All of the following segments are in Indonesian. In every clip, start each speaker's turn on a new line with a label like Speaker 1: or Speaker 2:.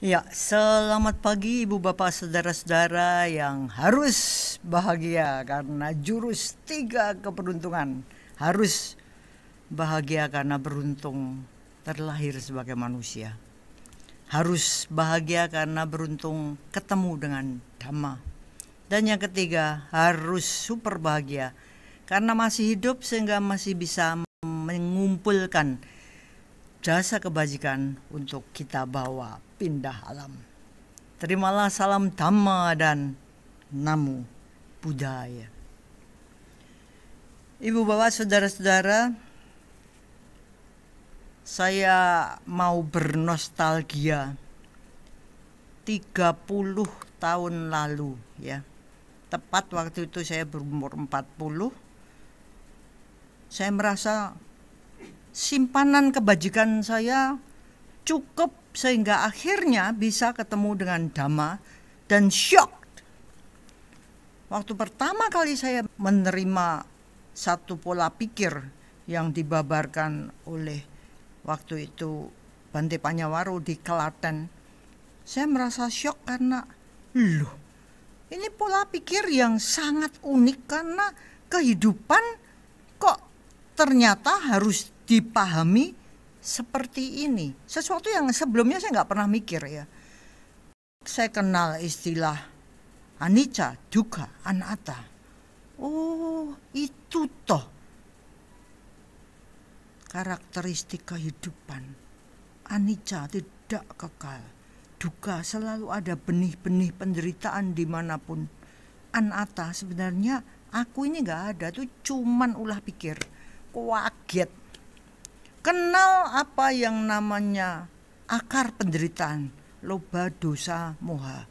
Speaker 1: Ya, selamat pagi Ibu Bapak Saudara-saudara yang harus bahagia karena jurus 3 keberuntungan. Harus bahagia karena beruntung terlahir sebagai manusia. Harus bahagia karena beruntung ketemu dengan Dhamma. Dan yang ketiga, harus super bahagia karena masih hidup sehingga masih bisa mengumpulkan jasa kebajikan untuk kita bawa pindah alam. Terimalah salam Dhamma dan Namo Buddhaya. Ibu bapak saudara-saudara, saya mau bernostalgia 30 tahun lalu ya. Tepat waktu itu saya berumur 40. Saya merasa simpanan kebajikan saya cukup sehingga akhirnya bisa ketemu dengan Dhamma dan shock. Waktu pertama kali saya menerima satu pola pikir yang dibabarkan oleh waktu itu Bante Panyawaru di Klaten, saya merasa shock karena loh, ini pola pikir yang sangat unik karena kehidupan kok ternyata harus dipahami seperti ini. Sesuatu yang sebelumnya saya nggak pernah mikir ya. Saya kenal istilah anicca, dukkha, anatta. Oh, itu toh karakteristik kehidupan. Anicca tidak kekal. Dukkha selalu ada benih-benih penderitaan dimanapun. Anatta sebenarnya aku ini nggak ada, itu cuman ulah pikir. Kaget. Kenal apa yang namanya akar penderitaan, loba, dosa, moha.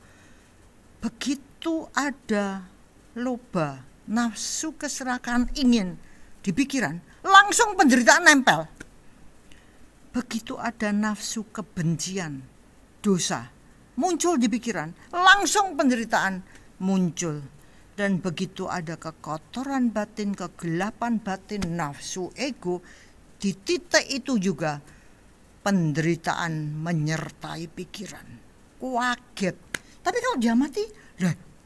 Speaker 1: Begitu ada loba, nafsu keserakahan ingin di pikiran, langsung penderitaan nempel. Begitu ada nafsu kebencian, dosa, muncul di pikiran, langsung penderitaan muncul. Dan begitu ada kekotoran batin, kegelapan batin, nafsu ego, di titik itu juga penderitaan menyertai pikiran. Kaget. Tapi kalau diamati,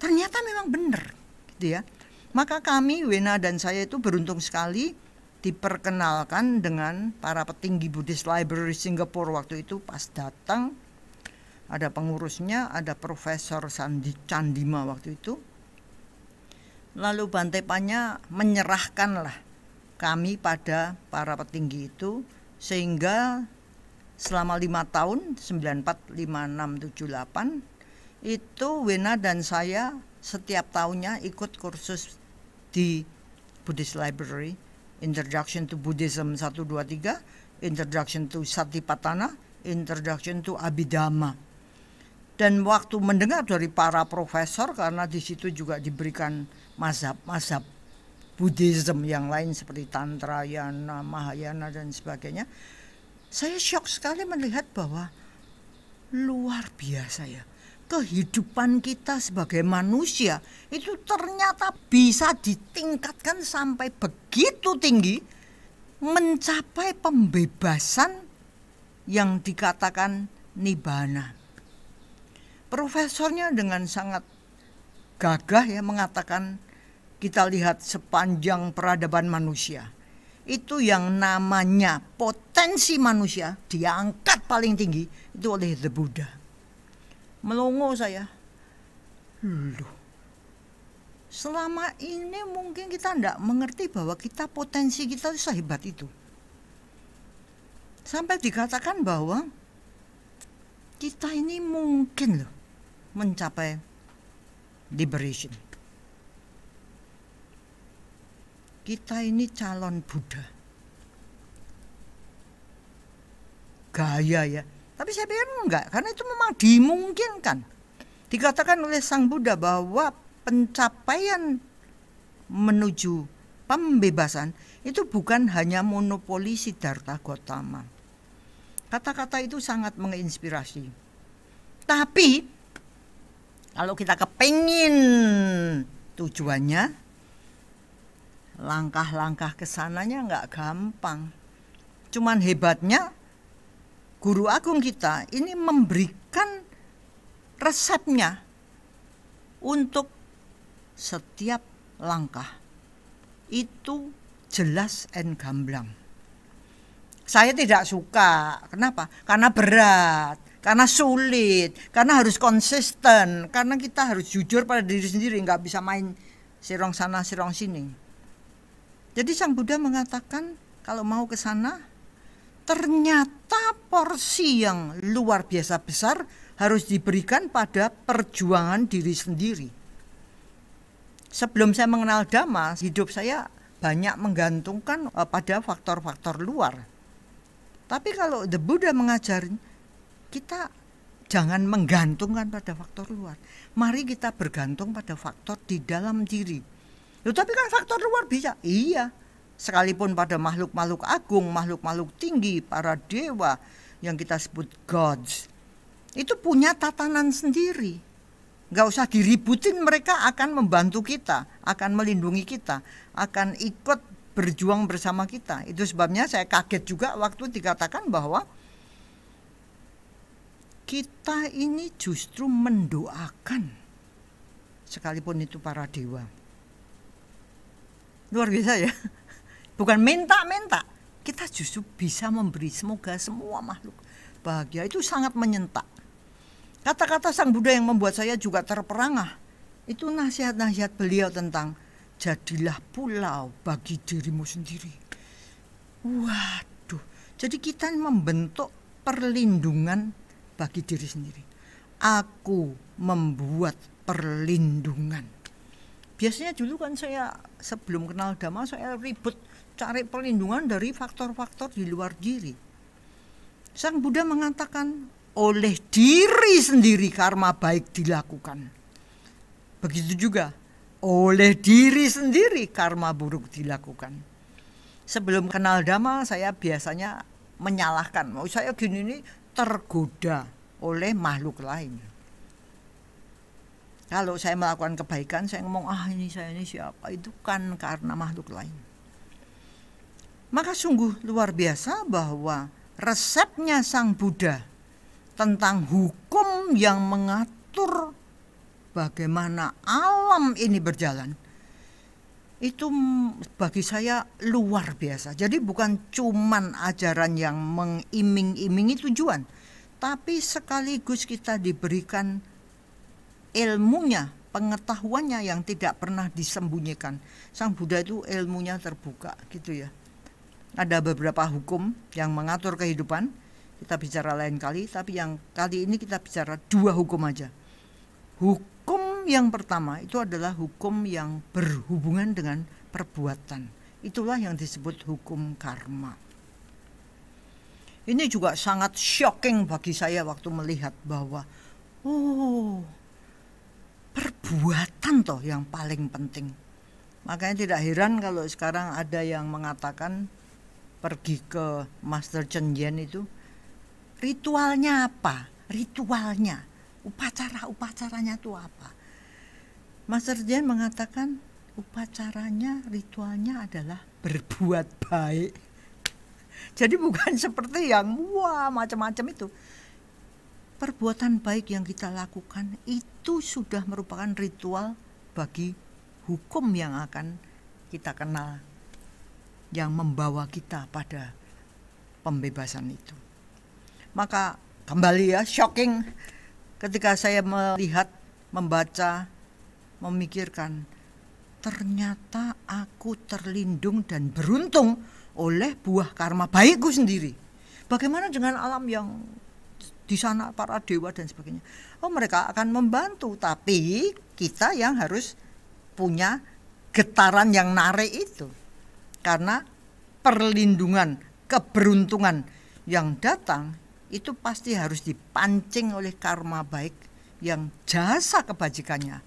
Speaker 1: ternyata memang benar, gitu ya. Maka kami, Wena dan saya itu beruntung sekali diperkenalkan dengan para petinggi Buddhist Library Singapore waktu itu. Pas datang, ada pengurusnya, ada Profesor Sandi Candima waktu itu. Lalu Bante Panya menyerahkanlah kami pada para petinggi itu, sehingga selama 5 tahun 94, 56, 78 itu Wena dan saya setiap tahunnya ikut kursus di Buddhist Library, Introduction to Buddhism 1, 2, 3, Introduction to Satipatthana, Introduction to Abhidhamma. Dan waktu mendengar dari para profesor, karena di situ juga diberikan mazhab-mazhab Buddhism yang lain seperti Tantrayana, Mahayana dan sebagainya, saya syok sekali melihat bahwa luar biasa ya, kehidupan kita sebagai manusia itu ternyata bisa ditingkatkan sampai begitu tinggi, mencapai pembebasan yang dikatakan nibbana. Profesornya dengan sangat gagah ya mengatakan, kita lihat sepanjang peradaban manusia, itu yang namanya potensi manusia diangkat paling tinggi itu oleh The Buddha. Melongo saya. Loh, selama ini mungkin kita tidak mengerti bahwa potensi kita itu sehebat itu. Sampai dikatakan bahwa kita ini mungkin loh mencapai liberation. Kita ini calon Buddha. Gaya ya. Tapi saya pikir enggak, karena itu memang dimungkinkan. Dikatakan oleh Sang Buddha bahwa pencapaian menuju pembebasan itu bukan hanya monopoli Siddhartha Gautama. Kata-kata itu sangat menginspirasi. Tapi kalau kita kepingin tujuannya, langkah-langkah kesananya nggak gampang. Cuman hebatnya Guru Agung kita ini memberikan resepnya untuk setiap langkah itu jelas dan gamblang. Saya tidak suka. Kenapa? Karena berat, karena sulit, karena harus konsisten, karena kita harus jujur pada diri sendiri, nggak bisa main sirong sana sirong sini. Jadi Sang Buddha mengatakan kalau mau ke sana, ternyata porsi yang luar biasa besar harus diberikan pada perjuangan diri sendiri. Sebelum saya mengenal Dhamma, hidup saya banyak menggantungkan pada faktor-faktor luar. Tapi kalau The Buddha mengajarin, kita jangan menggantungkan pada faktor luar. Mari kita bergantung pada faktor di dalam diri. Loh, tapi kan faktor luar bisa. Iya, sekalipun pada makhluk-makhluk agung, makhluk-makhluk tinggi, para dewa yang kita sebut gods, itu punya tatanan sendiri. Gak usah diributin, mereka akan membantu kita, akan melindungi kita, akan ikut berjuang bersama kita. Itu sebabnya saya kaget juga waktu dikatakan bahwa kita ini justru mendoakan, sekalipun itu para dewa. Luar biasa ya. Bukan minta-minta, kita justru bisa memberi. Semoga semua makhluk bahagia. Itu sangat menyentak. Kata-kata Sang Buddha yang membuat saya juga terperangah, itu nasihat-nasihat beliau tentang jadilah pulau bagi dirimu sendiri. Waduh, jadi kita membentuk perlindungan bagi diri sendiri. Aku membuat perlindungan. Biasanya dulu kan saya sebelum kenal Dhamma, saya ribut cari perlindungan dari faktor-faktor di luar diri. Sang Buddha mengatakan, oleh diri sendiri karma baik dilakukan. Begitu juga, oleh diri sendiri karma buruk dilakukan. Sebelum kenal Dhamma, saya biasanya menyalahkan. Mau saya gini nih tergoda oleh makhluk lain. Kalau saya melakukan kebaikan, saya ngomong, ini saya ini siapa? Itu kan karena makhluk lain. Maka sungguh luar biasa bahwa resepnya Sang Buddha tentang hukum yang mengatur bagaimana alam ini berjalan, itu bagi saya luar biasa. Jadi bukan cuman ajaran yang mengiming-imingi tujuan, tapi sekaligus kita diberikan ilmunya, pengetahuannya yang tidak pernah disembunyikan. Sang Buddha itu ilmunya terbuka gitu ya. Ada beberapa hukum yang mengatur kehidupan, kita bicara lain kali, tapi yang kali ini kita bicara 2 hukum aja. Hukum yang pertama itu adalah hukum yang berhubungan dengan perbuatan. Itulah yang disebut hukum karma. Ini juga sangat shocking bagi saya waktu melihat bahwa perbuatan toh yang paling penting. Makanya tidak heran kalau sekarang ada yang mengatakan pergi ke Master Cheng Yen itu, ritualnya apa? Ritualnya, upacaranya itu apa? Master Jen mengatakan upacaranya, ritualnya adalah berbuat baik. Jadi bukan seperti yang macam-macam itu. Perbuatan baik yang kita lakukan itu sudah merupakan ritual bagi hukum yang akan kita kenal, yang membawa kita pada pembebasan itu. Maka kembali ya, shocking ketika saya melihat, membaca, memikirkan, ternyata aku terlindung dan beruntung oleh buah karma baikku sendiri. Bagaimana dengan alam yang di sana, para dewa dan sebagainya? Mereka akan membantu, tapi kita yang harus punya getaran yang narik itu. Karena perlindungan, keberuntungan yang datang itu pasti harus dipancing oleh karma baik yang jasa kebajikannya,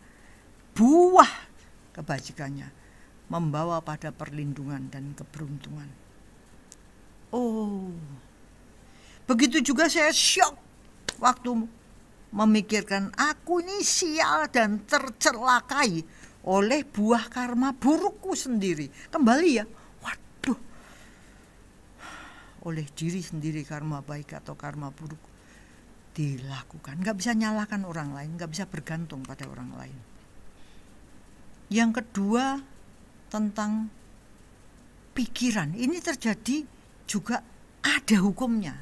Speaker 1: buah kebajikannya membawa pada perlindungan dan keberuntungan. Begitu juga saya syok waktu memikirkan aku ini sial dan tercelakai oleh buah karma burukku sendiri. Kembali ya, oleh diri sendiri karma baik atau karma buruk dilakukan. Nggak bisa nyalakan orang lain, nggak bisa bergantung pada orang lain. Yang kedua, tentang pikiran. Ini terjadi juga ada hukumnya.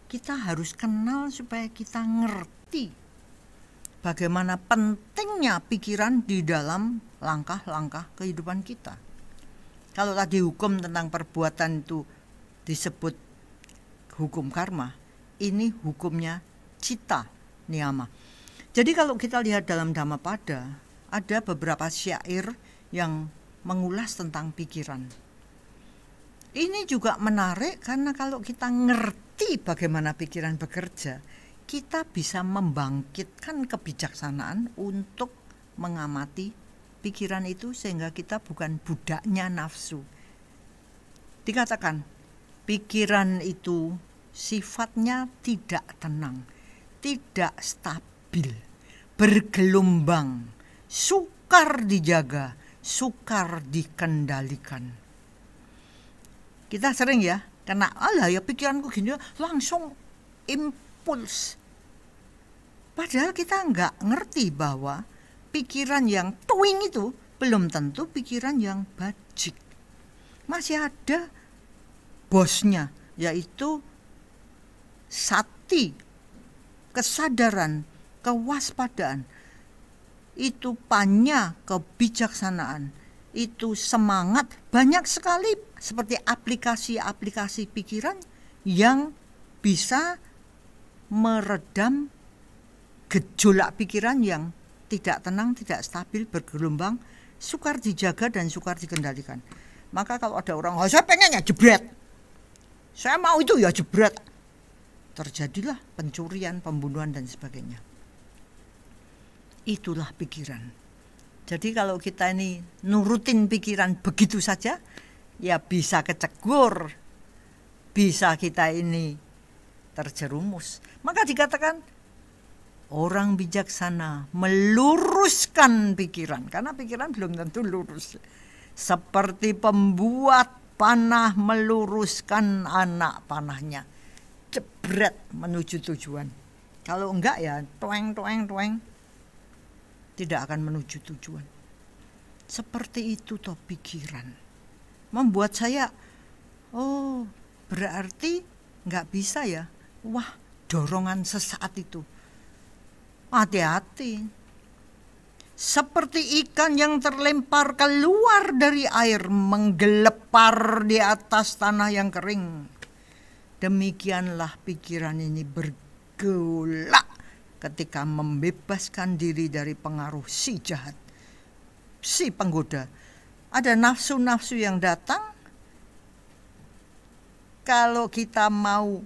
Speaker 1: Kita harus kenal supaya kita ngerti bagaimana pentingnya pikiran di dalam langkah-langkah kehidupan kita. Kalau tadi hukum tentang perbuatan itu disebut hukum karma, ini hukumnya cita niyama. Jadi kalau kita lihat dalam Dhammapada, ada beberapa syair yang mengulas tentang pikiran. Ini juga menarik karena kalau kita ngerti bagaimana pikiran bekerja, kita bisa membangkitkan kebijaksanaan untuk mengamati pikiran itu sehingga kita bukan budaknya nafsu. Dikatakan, pikiran itu sifatnya tidak tenang, tidak stabil, bergelombang, sukar dijaga, sukar dikendalikan. Kita sering ya, kena alah ya pikiranku gini langsung impuls. Padahal kita nggak ngerti bahwa pikiran yang tuing itu belum tentu pikiran yang bajik. Masih ada bosnya, yaitu sati, kesadaran, kewaspadaan. Itu panya, kebijaksanaan, itu semangat. Banyak sekali seperti aplikasi-aplikasi pikiran yang bisa meredam gejolak pikiran yang tidak tenang, tidak stabil, bergelombang, sukar dijaga dan sukar dikendalikan. Maka kalau ada orang, oh, saya pengen ya jebret, saya mau itu ya jebret, terjadilah pencurian, pembunuhan dan sebagainya. Itulah pikiran. Jadi kalau kita ini nurutin pikiran begitu saja, ya bisa kecegur, bisa kita ini terjerumus. Maka dikatakan orang bijaksana meluruskan pikiran, karena pikiran belum tentu lurus. Seperti pembuat panah meluruskan anak panahnya, jebret menuju tujuan. Kalau enggak ya toeng, tidak akan menuju tujuan. Seperti itu toh pikiran. Membuat saya, oh berarti enggak bisa ya. Wah, dorongan sesaat itu. Hati-hati. Seperti ikan yang terlempar keluar dari air, menggelepar di atas tanah yang kering. Demikianlah pikiran ini bergolak ketika membebaskan diri dari pengaruh si jahat, si penggoda. Ada nafsu-nafsu yang datang. Kalau kita mau,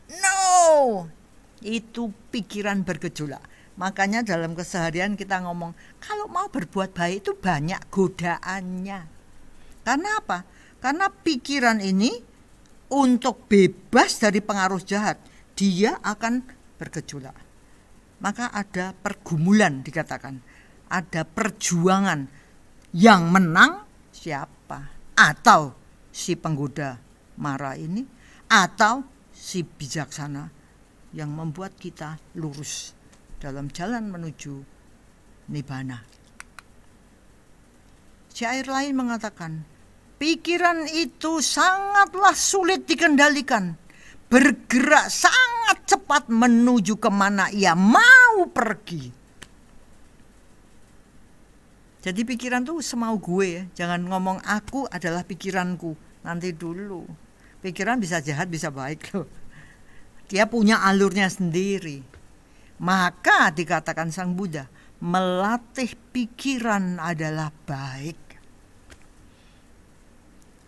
Speaker 1: no, itu pikiran bergejolak. Makanya dalam keseharian kita ngomong, kalau mau berbuat baik itu banyak godaannya. Karena apa? Karena pikiran ini untuk bebas dari pengaruh jahat, dia akan bergejolak. Maka ada pergumulan dikatakan. Ada perjuangan. Yang menang siapa? Atau si penggoda marah ini, atau si bijaksana yang membuat kita lurus dalam jalan menuju nibbana. Syair lain mengatakan, pikiran itu sangatlah sulit dikendalikan, bergerak sangat cepat menuju kemana ia mau pergi. Jadi pikiran tuh semau gue ya, jangan ngomong aku adalah pikiranku, nanti dulu. Pikiran bisa jahat bisa baik loh. Dia punya alurnya sendiri. Maka dikatakan Sang Buddha, melatih pikiran adalah baik.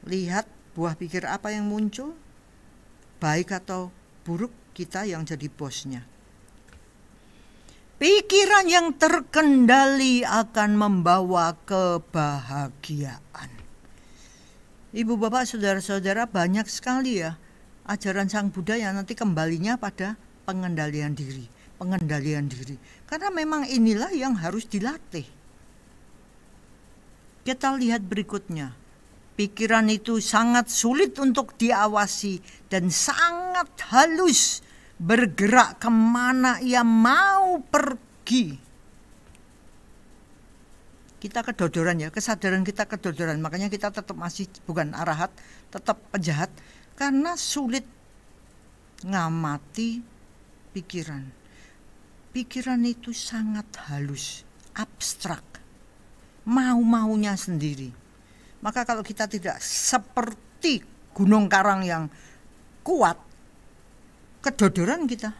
Speaker 1: Lihat buah pikir apa yang muncul, baik atau buruk, kita yang jadi bosnya. Pikiran yang terkendali akan membawa kebahagiaan. Ibu bapak saudara-saudara, banyak sekali ya ajaran Sang Buddha yang nanti kembalinya pada pengendalian diri. Pengendalian diri. Karena memang inilah yang harus dilatih. Kita lihat berikutnya. Pikiran itu sangat sulit untuk diawasi dan sangat halus bergerak kemana ia mau pergi. Kita kedodoran ya, kesadaran kita kedodoran. Makanya kita tetap masih bukan arahat, tetap penjahat. Karena sulit ngamati pikiran. Pikiran itu sangat halus, abstrak, mau-maunya sendiri. Maka kalau kita tidak seperti gunung karang yang kuat, kedodoran kita.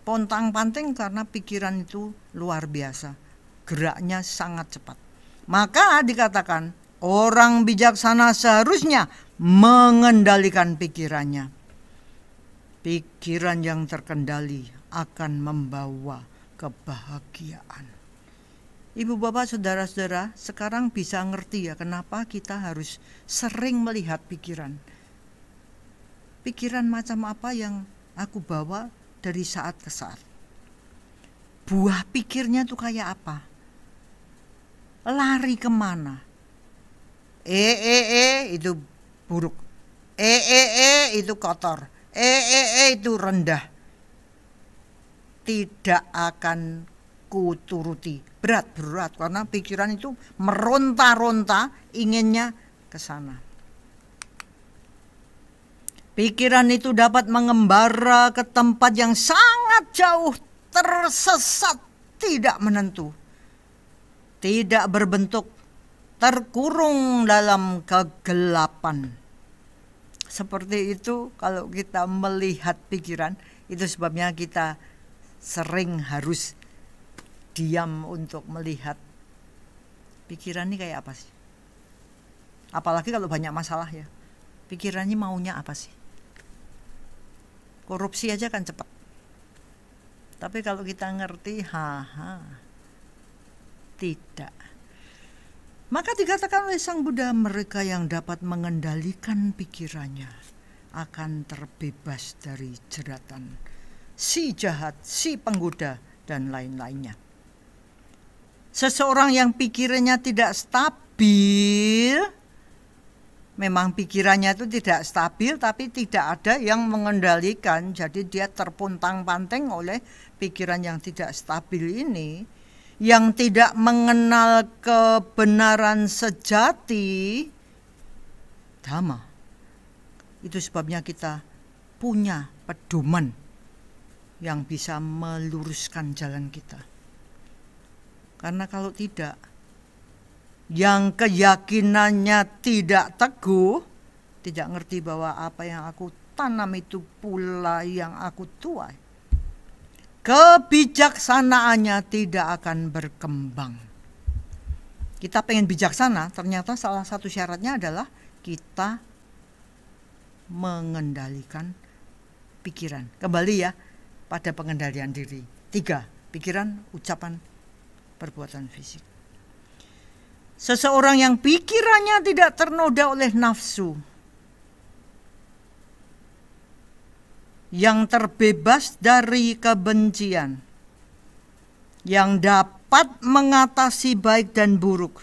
Speaker 1: Pontang-panting karena pikiran itu luar biasa. Geraknya sangat cepat. Maka dikatakan orang bijaksana seharusnya mengendalikan pikirannya. Pikiran yang terkendali akan membawa kebahagiaan. Ibu bapak saudara-saudara sekarang bisa ngerti ya kenapa kita harus sering melihat pikiran. Pikiran macam apa yang aku bawa dari saat ke saat. Buah pikirnya tuh kayak apa? Lari kemana? Itu buruk. Itu kotor. Itu rendah. Tidak akan kuturuti. Berat karena pikiran itu meronta-ronta inginnya ke sana. Pikiran itu dapat mengembara ke tempat yang sangat jauh, tersesat, tidak menentu. Tidak berbentuk, terkurung dalam kegelapan. Seperti itu kalau kita melihat pikiran, itu sebabnya kita sering harus diam untuk melihat pikiran ini kayak apa sih. Apalagi kalau banyak masalah ya. Pikirannya maunya apa sih? Korupsi aja kan cepat. Tapi kalau kita ngerti, tidak. Maka dikatakan oleh Sang Buddha, mereka yang dapat mengendalikan pikirannya akan terbebas dari jeratan si jahat, si penggoda, dan lain-lainnya. Seseorang yang pikirannya tidak stabil, memang pikirannya itu tidak stabil, tapi tidak ada yang mengendalikan. Jadi dia terpuntang-panting oleh pikiran yang tidak stabil ini, yang tidak mengenal kebenaran sejati, dhamma. Itu sebabnya kita punya pedoman yang bisa meluruskan jalan kita. Karena kalau tidak, yang keyakinannya tidak teguh, tidak ngerti bahwa apa yang aku tanam itu pula yang aku tuai, kebijaksanaannya tidak akan berkembang. Kita pengen bijaksana, ternyata salah satu syaratnya adalah kita mengendalikan pikiran. Kembali ya pada pengendalian diri. 3, pikiran, ucapan, perbuatan fisik. Seseorang yang pikirannya tidak ternoda oleh nafsu, yang terbebas dari kebencian, yang dapat mengatasi baik dan buruk,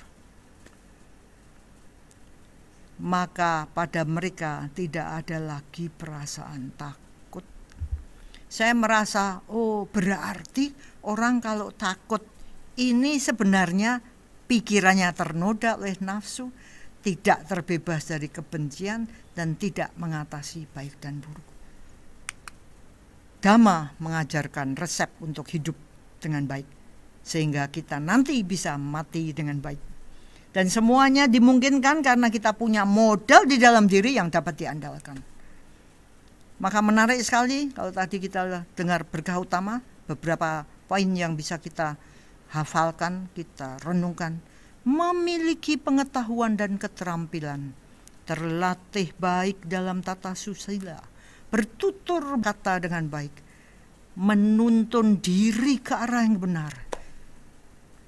Speaker 1: maka pada mereka tidak ada lagi perasaan takut. Saya merasa, berarti orang kalau takut ini sebenarnya pikirannya ternoda oleh nafsu, tidak terbebas dari kebencian, dan tidak mengatasi baik dan buruk. Dhamma mengajarkan resep untuk hidup dengan baik, sehingga kita nanti bisa mati dengan baik. Dan semuanya dimungkinkan karena kita punya modal di dalam diri yang dapat diandalkan. Maka menarik sekali kalau tadi kita dengar berkah utama, beberapa poin yang bisa kita hafalkan, kita renungkan. Memiliki pengetahuan dan keterampilan, terlatih baik dalam tata susila, bertutur kata dengan baik, menuntun diri ke arah yang benar.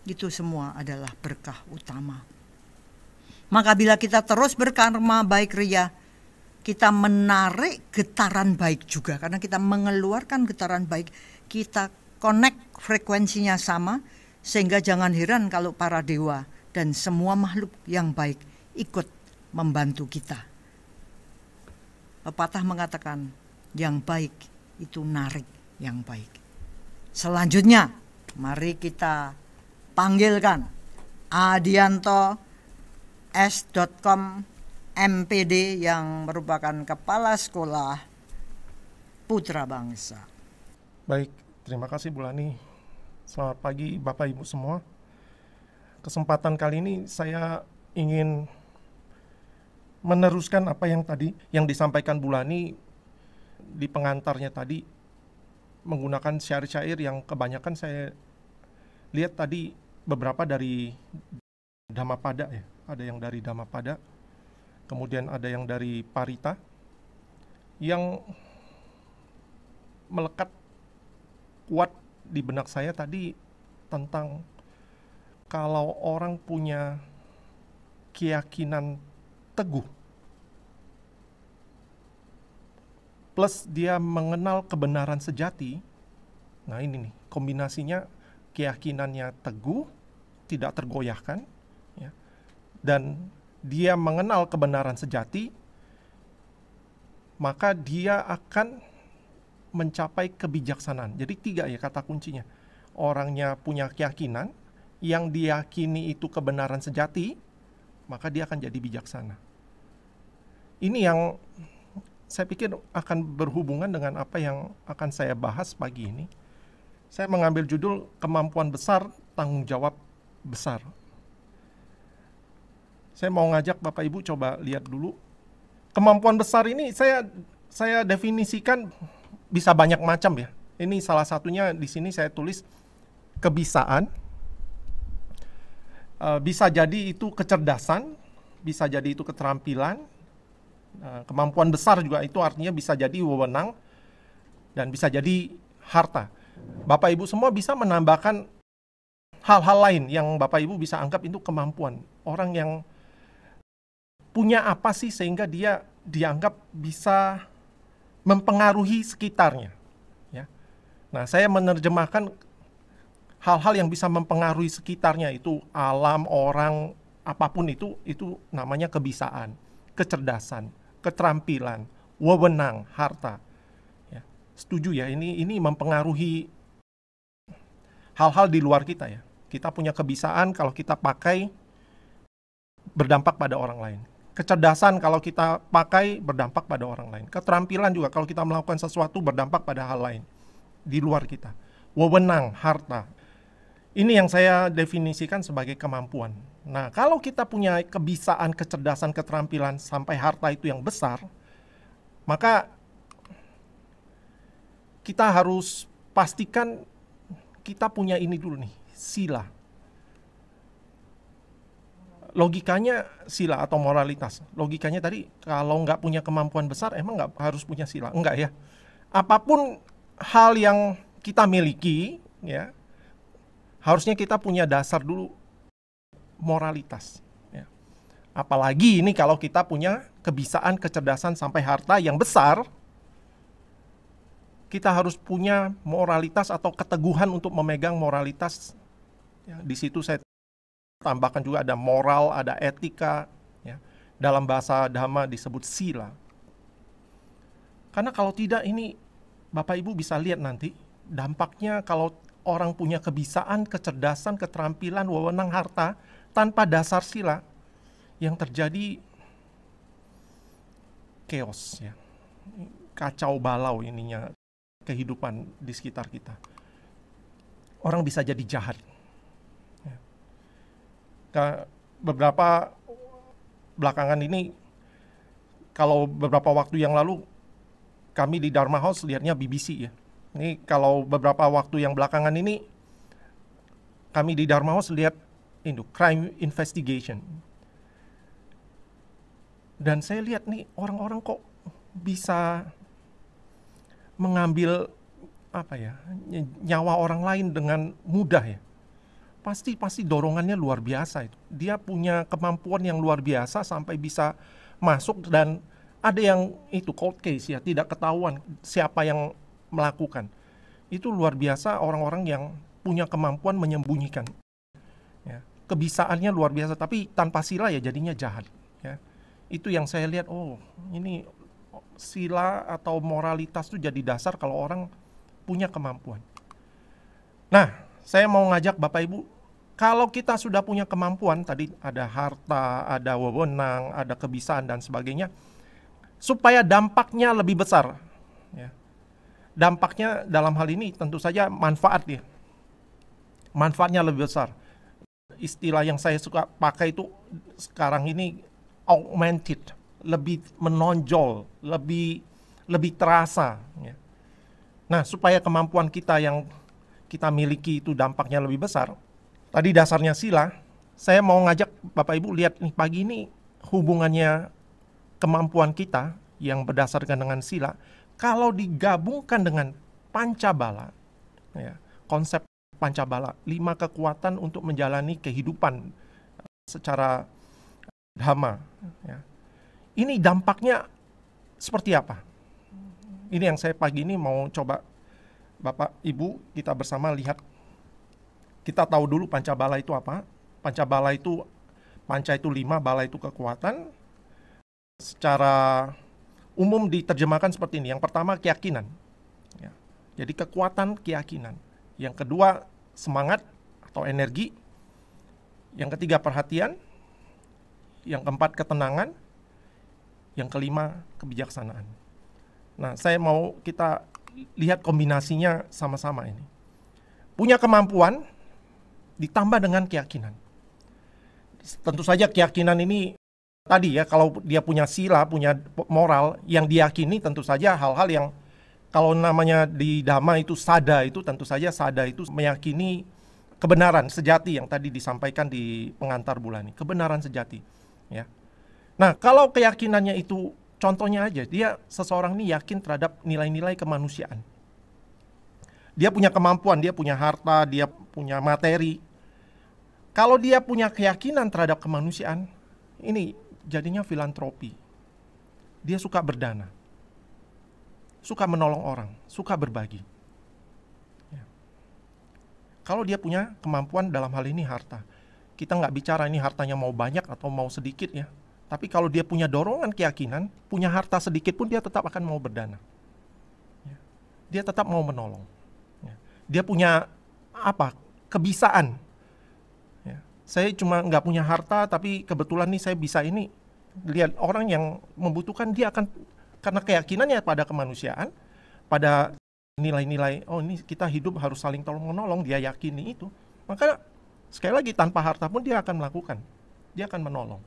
Speaker 1: Itu semua adalah berkah utama. Maka bila kita terus berkarma baik ria, kita menarik getaran baik juga. Karena kita mengeluarkan getaran baik, kita connect frekuensinya sama, sehingga jangan heran kalau para dewa dan semua makhluk yang baik ikut membantu kita. Pepatah mengatakan, yang baik itu narik yang baik. Selanjutnya, mari kita panggilkan Adianto S.com MPD yang merupakan Kepala Sekolah Putra Bangsa.
Speaker 2: Baik, terima kasih Bu Lani. Selamat pagi Bapak Ibu semua. Kesempatan kali ini saya ingin meneruskan apa yang yang disampaikan Bu Lani di pengantarnya tadi, menggunakan syair-syair yang kebanyakan saya lihat tadi beberapa dari Dhammapada ya. Ada yang dari Dhammapada, kemudian ada yang dari Parita, yang melekat kuat di benak saya tadi tentang kalau orang punya keyakinan teguh plus dia mengenal kebenaran sejati. Nah ini nih kombinasinya, keyakinannya teguh, tidak tergoyahkan ya, dan dia mengenal kebenaran sejati, maka dia akan mencapai kebijaksanaan. Jadi 3 ya kata kuncinya. Orangnya punya keyakinan, yang diyakini itu kebenaran sejati, maka dia akan jadi bijaksana. Ini yang saya pikir akan berhubungan dengan apa yang akan saya bahas pagi ini. Saya mengambil judul Kemampuan Besar, Tanggung Jawab Besar. Saya mau ngajak Bapak Ibu coba lihat dulu. Kemampuan besar ini saya definisikan bisa banyak macam ya. Ini salah satunya di sini saya tulis kebisaan. Bisa jadi itu kecerdasan, bisa jadi itu keterampilan. Kemampuan besar juga itu artinya bisa jadi wewenang dan bisa jadi harta. Bapak Ibu semua bisa menambahkan hal-hal lain yang Bapak Ibu bisa anggap itu kemampuan. Orang yang punya apa sih sehingga dia dianggap bisa mempengaruhi sekitarnya. Ya. Nah, saya menerjemahkan hal-hal yang bisa mempengaruhi sekitarnya, itu alam, orang, apapun itu namanya kebisaan, kecerdasan, keterampilan, wewenang, harta. Ya. Setuju ya, ini mempengaruhi hal-hal di luar kita ya. Kita punya kebisaan kalau kita pakai berdampak pada orang lain. Kecerdasan kalau kita pakai berdampak pada orang lain. Keterampilan juga kalau kita melakukan sesuatu berdampak pada hal lain di luar kita. Wewenang, harta. Ini yang saya definisikan sebagai kemampuan. Nah, kalau kita punya kebisaan, kecerdasan, keterampilan sampai harta itu yang besar, maka kita harus pastikan kita punya ini dulu nih, sila. Logikanya sila atau moralitas. Logikanya tadi kalau nggak punya kemampuan besar emang nggak harus punya sila. Enggak ya. Apapun hal yang kita miliki ya, harusnya kita punya dasar dulu moralitas. Ya. Apalagi ini kalau kita punya kebisaan, kecerdasan sampai harta yang besar, kita harus punya moralitas atau keteguhan untuk memegang moralitas. Ya, di situ saya tambahkan juga ada moral, ada etika. Ya. Dalam bahasa Dhamma disebut sila. Karena kalau tidak ini Bapak Ibu bisa lihat nanti dampaknya kalau orang punya kebisaan, kecerdasan, keterampilan, wewenang, harta tanpa dasar sila, yang terjadi chaos ya. Kacau balau ininya kehidupan di sekitar kita. Orang bisa jadi jahat. Beberapa belakangan ini, kalau beberapa waktu yang lalu kami di Dharma House lihatnya BBC ya. Ini kalau beberapa waktu yang belakangan ini kami di Dharma House lihat crime investigation. Dan saya lihat nih orang-orang kok bisa mengambil nyawa orang lain dengan mudah ya. Pasti dorongannya luar biasa itu. Dia punya kemampuan yang luar biasa sampai bisa masuk, dan ada yang itu cold case ya, tidak ketahuan siapa yang melakukan. Itu luar biasa orang-orang yang punya kemampuan menyembunyikan. Ya. Kebisaannya luar biasa, tapi tanpa sila ya jadinya jahat. Ya. Itu yang saya lihat, ini sila atau moralitas itu jadi dasar kalau orang punya kemampuan. Nah, saya mau ngajak Bapak Ibu, kalau kita sudah punya kemampuan, tadi ada harta, ada wewenang, ada kebisaan dan sebagainya, supaya dampaknya lebih besar. Ya. Dampaknya dalam hal ini tentu saja manfaat ya. Manfaatnya lebih besar. Istilah yang saya suka pakai itu sekarang ini augmented, lebih menonjol, lebih terasa. Ya. Nah, supaya kemampuan kita yang kita miliki itu dampaknya lebih besar, tadi dasarnya sila, saya mau ngajak Bapak Ibu lihat nih pagi ini hubungannya kemampuan kita yang berdasarkan dengan sila, kalau digabungkan dengan pancabala, ya, konsep pancabala, 5 kekuatan untuk menjalani kehidupan secara dhamma. Ya. Ini dampaknya seperti apa? Ini yang saya pagi ini mau coba Bapak Ibu kita bersama lihat. Kita tahu dulu pancabala itu apa. Pancabala itu, panca itu 5, bala itu kekuatan. Secara umum diterjemahkan seperti ini. Yang pertama keyakinan. Ya. Jadi kekuatan keyakinan. Yang kedua semangat atau energi. Yang ketiga perhatian. Yang keempat ketenangan. Yang kelima kebijaksanaan. Nah, saya mau kita lihat kombinasinya sama-sama ini. Punya kemampuan ditambah dengan keyakinan. Tentu saja keyakinan ini tadi ya, kalau dia punya sila, punya moral yang diyakini, tentu saja hal-hal yang kalau namanya di Dhamma itu sada, itu tentu saja sada itu meyakini kebenaran sejati yang tadi disampaikan di pengantar bulan ini, kebenaran sejati, ya. Nah, kalau keyakinannya itu contohnya aja, dia seseorang ini yakin terhadap nilai-nilai kemanusiaan. Dia punya kemampuan, dia punya harta, dia punya materi. Kalau dia punya keyakinan terhadap kemanusiaan, ini jadinya filantropi. Dia suka berdana, suka menolong orang, suka berbagi. Ya. Kalau dia punya kemampuan dalam hal ini harta, kita nggak bicara ini hartanya mau banyak atau mau sedikit ya. Tapi kalau dia punya dorongan keyakinan, punya harta sedikit pun dia tetap akan mau berdana. Ya. Dia tetap mau menolong. Ya. Dia punya apa? Kebisaan. Ya. Saya cuma nggak punya harta, tapi kebetulan nih saya bisa ini. Lihat orang yang membutuhkan, dia akan karena keyakinannya pada kemanusiaan, pada nilai-nilai, oh ini kita hidup harus saling tolong menolong, dia yakini itu. Maka sekali lagi tanpa harta pun dia akan melakukan. Dia akan menolong.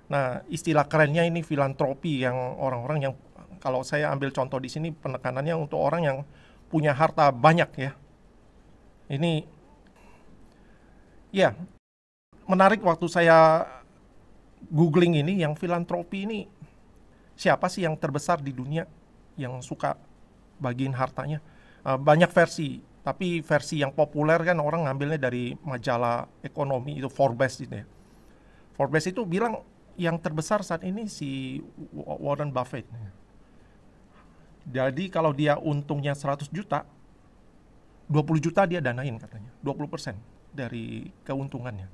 Speaker 2: Nah, istilah kerennya ini filantropi yang orang-orang yang kalau saya ambil contoh di sini penekanannya untuk orang yang punya harta banyak ya. Ini ya menarik waktu saya googling ini yang filantropi ini siapa sih yang terbesar di dunia yang suka bagiin hartanya. Banyak versi, tapi versi yang populer kan orang ngambilnya dari majalah ekonomi itu Forbes gitu ya. Forbes itu bilang yang terbesar saat ini si Warren Buffett. Jadi kalau dia untungnya 100 juta, 20 juta dia danain katanya. 20% dari keuntungannya.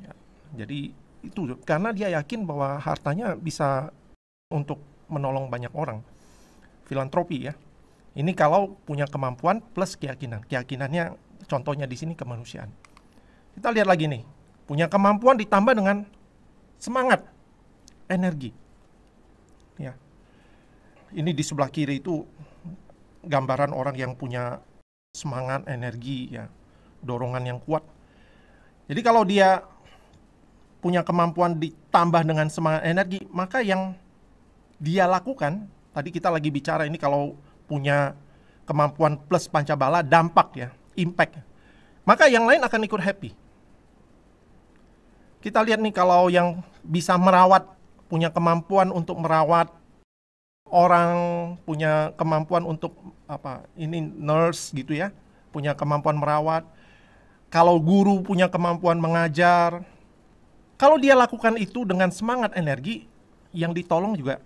Speaker 2: Ya, jadi itu karena dia yakin bahwa hartanya bisa untuk menolong banyak orang. Filantropi ya. Ini kalau punya kemampuan plus keyakinan. Keyakinannya contohnya di sini kemanusiaan. Kita lihat lagi nih. Punya kemampuan ditambah dengan semangat, energi. Ya. Ini di sebelah kiri itu gambaran orang yang punya semangat, energi, ya, dorongan yang kuat. Jadi kalau dia punya kemampuan ditambah dengan semangat, energi, maka yang dia lakukan, tadi kita lagi bicara ini kalau punya kemampuan plus pancabala, dampak ya, impact. Maka yang lain akan ikut happy. Kita lihat nih kalau yang bisa merawat, punya kemampuan untuk merawat orang, punya kemampuan untuk ini nurse gitu ya, punya kemampuan merawat. Kalau guru punya kemampuan mengajar, kalau dia lakukan itu dengan semangat energi, yang ditolong juga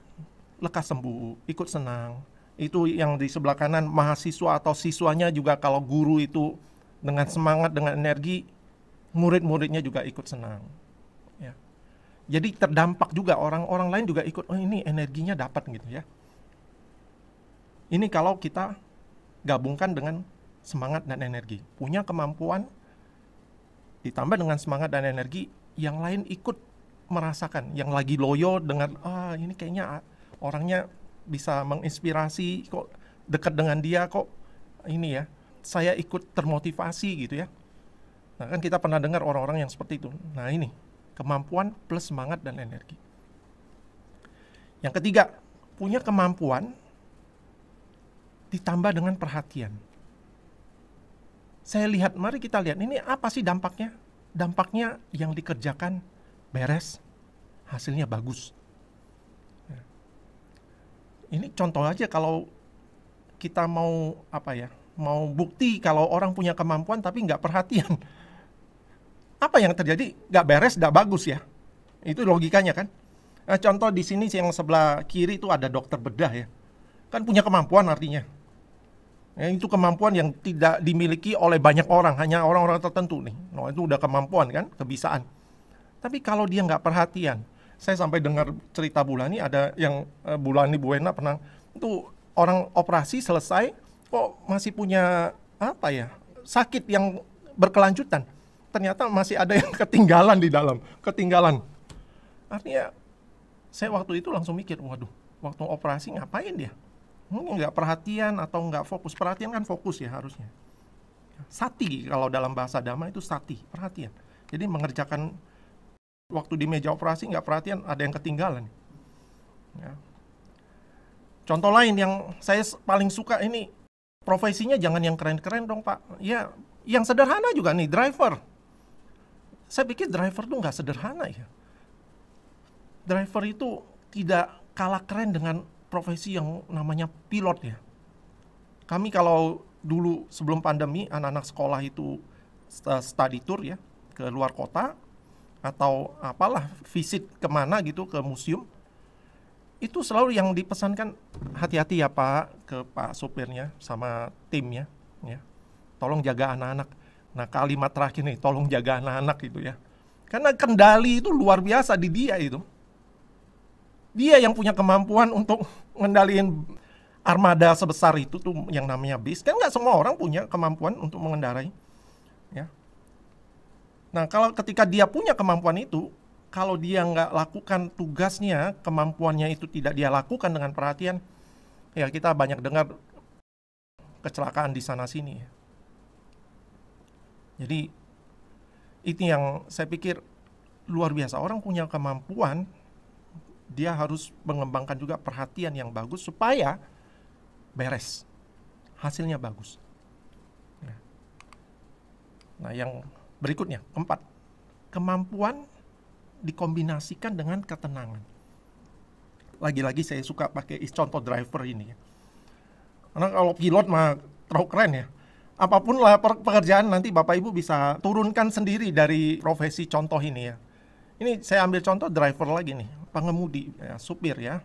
Speaker 2: lekas sembuh, ikut senang. Itu yang di sebelah kanan mahasiswa atau siswanya juga kalau guru itu dengan semangat, dengan energi, murid-muridnya juga ikut senang. Ya. Jadi terdampak juga, orang-orang lain juga ikut, oh ini energinya dapat gitu ya. Ini kalau kita gabungkan dengan semangat dan energi. Punya kemampuan ditambah dengan semangat dan energi, yang lain ikut merasakan. Yang lagi loyo dengan, ini kayaknya orangnya bisa menginspirasi, kok dekat dengan dia, kok ini ya, saya ikut termotivasi gitu ya. Nah kan kita pernah dengar orang-orang yang seperti itu. Nah ini, kemampuan plus semangat dan energi. Yang ketiga, punya kemampuan ditambah dengan perhatian. Saya lihat, mari kita lihat, ini apa sih dampaknya? Dampaknya yang dikerjakan beres, hasilnya bagus. Ini contoh aja kalau kita mau mau bukti kalau orang punya kemampuan tapi nggak perhatian. Apa yang terjadi? Nggak beres, nggak bagus ya. Itu logikanya kan. Nah, contoh di sini yang sebelah kiri itu ada dokter bedah ya. Kan punya kemampuan artinya. Itu kemampuan yang tidak dimiliki oleh banyak orang, hanya orang-orang tertentu nih. Nah, itu udah kemampuan kan, kebisaan. Tapi kalau dia nggak perhatian, saya sampai dengar cerita Bulani, ada yang Bulani Buena pernah, itu orang operasi selesai, kok masih punya sakit yang berkelanjutan. Ternyata masih ada yang ketinggalan di dalam, ketinggalan. Artinya, saya waktu itu langsung mikir, waduh, waktu operasi ngapain dia? Nggak perhatian atau nggak fokus. Perhatian kan fokus ya harusnya. Sati, kalau dalam bahasa Dhamma itu sati, perhatian. Jadi mengerjakan waktu di meja operasi nggak perhatian, ada yang ketinggalan. Ya. Contoh lain yang saya paling suka ini, profesinya jangan yang keren-keren dong Pak. Ya, yang sederhana juga nih, driver. Saya pikir driver tuh nggak sederhana ya. Driver itu tidak kalah keren dengan profesi yang namanya pilot ya. Kami kalau dulu sebelum pandemi, anak-anak sekolah itu study tour ya, ke luar kota, atau apalah, visit kemana gitu, ke museum, itu selalu yang dipesankan, hati-hati ya Pak, ke Pak sopirnya sama timnya, ya. Tolong jaga anak-anak. Nah kalimat terakhir nih, tolong jaga anak-anak gitu ya. Karena kendali itu luar biasa di dia itu. Dia yang punya kemampuan untuk mengendalikan armada sebesar itu tuh yang namanya bis. Kan nggak semua orang punya kemampuan untuk mengendarai. Ya. Nah kalau ketika dia punya kemampuan itu, kalau dia nggak lakukan tugasnya, kemampuannya itu tidak dia lakukan dengan perhatian, ya kita banyak dengar kecelakaan di sana-sini. Jadi itu yang saya pikir luar biasa. Orang punya kemampuan, dia harus mengembangkan juga perhatian yang bagus supaya beres, hasilnya bagus. Nah yang berikutnya, keempat, kemampuan dikombinasikan dengan ketenangan. Lagi-lagi saya suka pakai contoh driver ini ya. Karena kalau pilot mah terlalu keren ya. Apapun lah pekerjaan, nanti Bapak Ibu bisa turunkan sendiri dari profesi contoh ini ya. Ini saya ambil contoh driver lagi nih, pengemudi, ya, supir ya.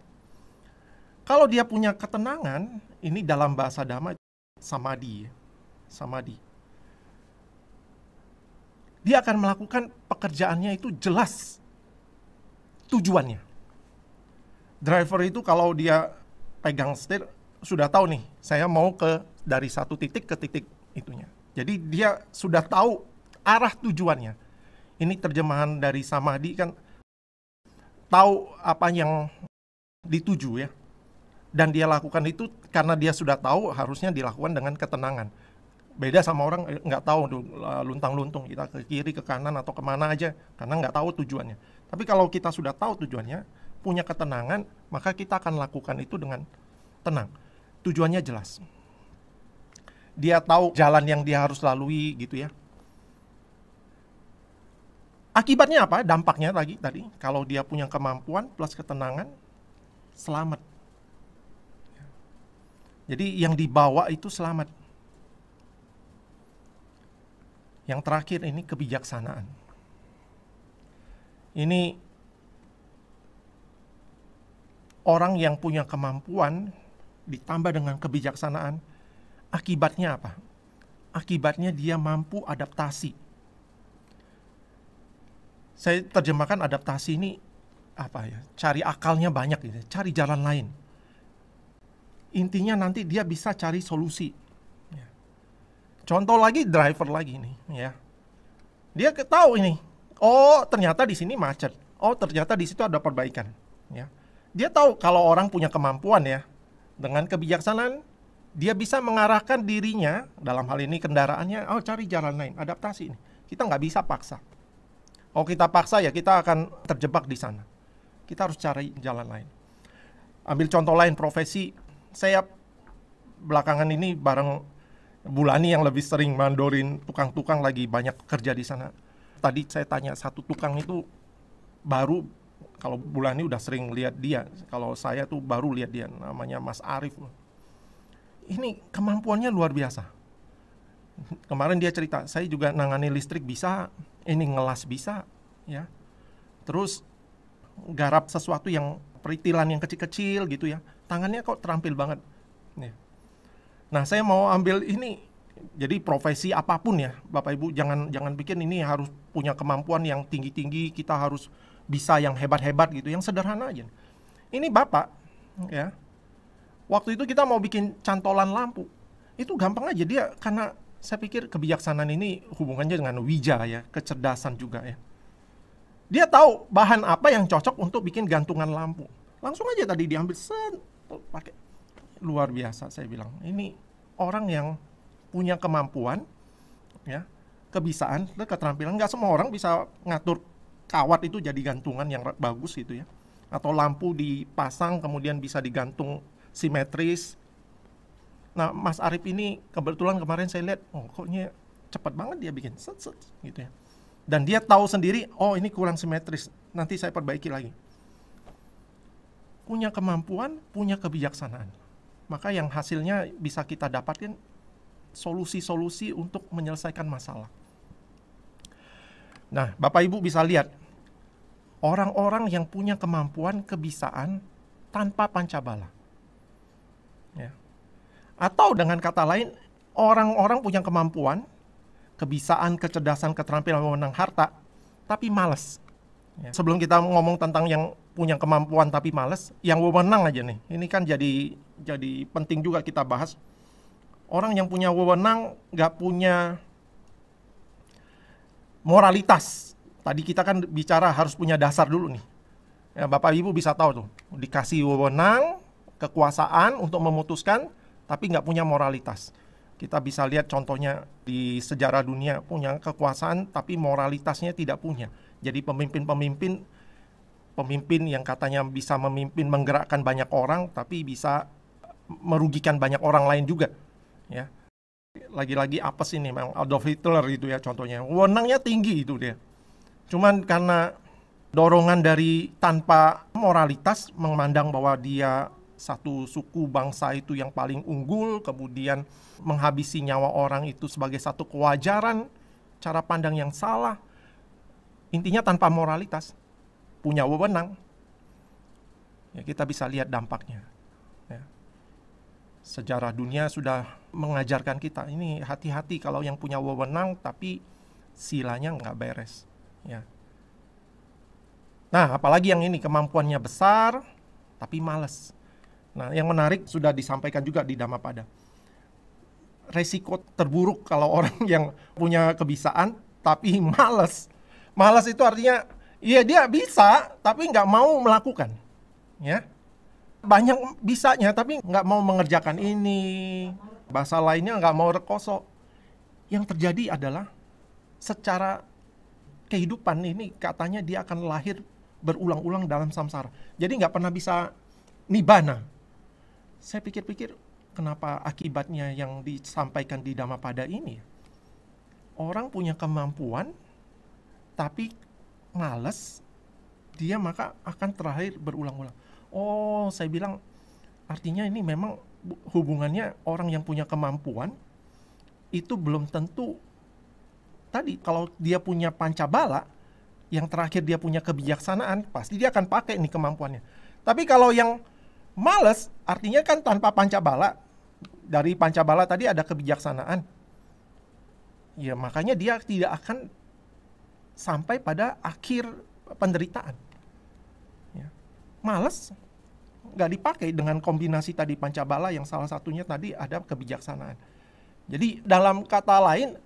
Speaker 2: Kalau dia punya ketenangan, ini dalam bahasa Dhamma samadhi ya. Samadhi. Dia akan melakukan pekerjaannya itu jelas tujuannya. Driver itu kalau dia pegang setir, sudah tahu nih, saya mau dari satu titik ke titik itunya. Jadi dia sudah tahu arah tujuannya. Ini terjemahan dari samadhi kan, tahu apa yang dituju ya. Dan dia lakukan itu karena dia sudah tahu, harusnya dilakukan dengan ketenangan. Beda sama orang nggak tahu, luntang-luntung, kita ke kiri, ke kanan, atau kemana aja, karena nggak tahu tujuannya. Tapi kalau kita sudah tahu tujuannya, punya ketenangan, maka kita akan lakukan itu dengan tenang. Tujuannya jelas. Dia tahu jalan yang dia harus lalui gitu ya. Akibatnya apa? Dampaknya tadi, kalau dia punya kemampuan plus ketenangan, selamat. Jadi yang dibawa itu selamat. Yang terakhir ini kebijaksanaan. Ini orang yang punya kemampuan ditambah dengan kebijaksanaan, akibatnya apa? Akibatnya dia mampu adaptasi. Saya terjemahkan adaptasi ini cari akalnya banyak gitu, cari jalan lain. Intinya nanti dia bisa cari solusi. Ya. Contoh lagi, driver lagi nih, ya. Dia tahu ini, oh ternyata di sini macet, oh ternyata di situ ada perbaikan. Ya. Dia tahu kalau orang punya kemampuan ya, dengan kebijaksanaan dia bisa mengarahkan dirinya, dalam hal ini kendaraannya, oh cari jalan lain, adaptasi ini. Kita nggak bisa paksa. Kalau kita paksa ya kita akan terjebak di sana. Kita harus cari jalan lain. Ambil contoh lain, profesi. Saya belakangan ini bareng Bulani yang lebih sering mandorin tukang-tukang lagi banyak kerja di sana. Tadi saya tanya satu tukang itu baru, kalau Bulani udah sering lihat dia. Kalau saya tuh baru lihat dia, namanya Mas Arif. Ini kemampuannya luar biasa. Kemarin dia cerita, saya juga nangani listrik bisa, ini ngelas bisa, ya. Terus garap sesuatu yang peritilan yang kecil-kecil gitu ya. Tangannya kok terampil banget. Ya. Nah, saya mau ambil ini. Jadi profesi apapun ya, Bapak Ibu jangan pikir ini harus punya kemampuan yang tinggi-tinggi, kita harus bisa yang hebat-hebat gitu, yang sederhana aja. Ini Bapak, ya. Waktu itu kita mau bikin cantolan lampu. Itu gampang aja dia, karena saya pikir kebijaksanaan ini hubungannya dengan wija ya, kecerdasan juga ya. Dia tahu bahan apa yang cocok untuk bikin gantungan lampu. Langsung aja tadi diambil set, pakai. Luar biasa saya bilang. Ini orang yang punya kemampuan, ya, kebisaan, keterampilan. Nggak semua orang bisa ngatur kawat itu jadi gantungan yang bagus gitu ya. Atau lampu dipasang kemudian bisa digantung simetris. Nah, Mas Arif ini kebetulan kemarin saya lihat, oh koknya cepat banget dia bikin, set gitu ya. Dan dia tahu sendiri, oh ini kurang simetris, nanti saya perbaiki lagi. Punya kemampuan, punya kebijaksanaan. Maka yang hasilnya bisa kita dapatkan solusi-solusi untuk menyelesaikan masalah. Nah, Bapak Ibu bisa lihat, orang-orang yang punya kemampuan, kebisaan tanpa pancabala. Ya. Atau dengan kata lain, orang-orang punya kemampuan, kebisaan, kecerdasan, keterampilan, memenang harta, tapi malas. Ya. Sebelum kita ngomong tentang yang punya kemampuan tapi malas, yang wewenang aja nih. Ini kan jadi penting juga kita bahas. Orang yang punya wewenang nggak punya moralitas. Tadi kita kan bicara harus punya dasar dulu nih. Ya, Bapak Ibu bisa tahu tuh, dikasih wewenang, kekuasaan untuk memutuskan, tapi nggak punya moralitas. Kita bisa lihat contohnya di sejarah dunia, punya kekuasaan tapi moralitasnya tidak punya. Jadi pemimpin yang katanya bisa memimpin, menggerakkan banyak orang, tapi bisa merugikan banyak orang lain juga. Ya. Lagi-lagi apes ini, memang Adolf Hitler itu ya contohnya. Wewenangnya tinggi itu dia. Cuman karena dorongan dari tanpa moralitas, memandang bahwa dia satu suku bangsa itu yang paling unggul, kemudian menghabisi nyawa orang itu sebagai satu kewajaran, cara pandang yang salah. Intinya tanpa moralitas, punya wewenang. Ya, kita bisa lihat dampaknya. Ya. Sejarah dunia sudah mengajarkan kita, ini hati-hati kalau yang punya wewenang tapi silanya nggak beres. Ya. Nah, apalagi yang ini kemampuannya besar tapi malas. Nah, yang menarik sudah disampaikan juga di Dhammapada. Resiko terburuk kalau orang yang punya kebisaan tapi malas. Malas itu artinya, ya dia bisa tapi nggak mau melakukan. Ya, banyak bisanya tapi nggak mau mengerjakan ini. Bahasa lainnya nggak mau rekoso. Yang terjadi adalah secara kehidupan ini katanya dia akan lahir berulang-ulang dalam samsara. Jadi nggak pernah bisa nibbana. Saya pikir-pikir, kenapa akibatnya yang disampaikan di Dhammapada ini? Orang punya kemampuan, tapi malas, dia maka akan terakhir berulang-ulang. Oh, saya bilang, artinya ini memang hubungannya orang yang punya kemampuan, itu belum tentu, tadi kalau dia punya pancabala, yang terakhir dia punya kebijaksanaan, pasti dia akan pakai nih kemampuannya. Tapi kalau yang malas, artinya kan tanpa pancabala. Dari pancabala tadi ada kebijaksanaan. Ya, makanya dia tidak akan sampai pada akhir penderitaan. males, nggak dipakai dengan kombinasi tadi pancabala yang salah satunya tadi ada kebijaksanaan. Jadi dalam kata lain,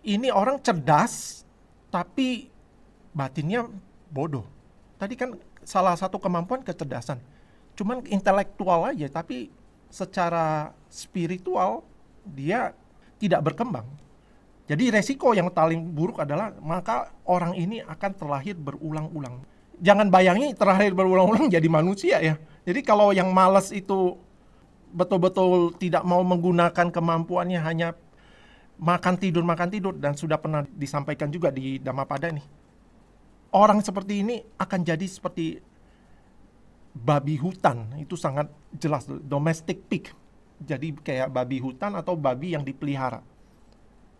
Speaker 2: ini orang cerdas tapi batinnya bodoh. Tadi kan salah satu kemampuan kecerdasan. Cuman intelektual aja, tapi secara spiritual dia tidak berkembang. Jadi resiko yang paling buruk adalah maka orang ini akan terlahir berulang-ulang. Jangan bayangi terlahir berulang-ulang jadi manusia ya. Jadi kalau yang malas itu betul-betul tidak mau menggunakan kemampuannya, hanya makan tidur, dan sudah pernah disampaikan juga di Dhammapada nih. Orang seperti ini akan jadi seperti babi hutan, itu sangat jelas, domestic pig. Jadi kayak babi hutan atau babi yang dipelihara.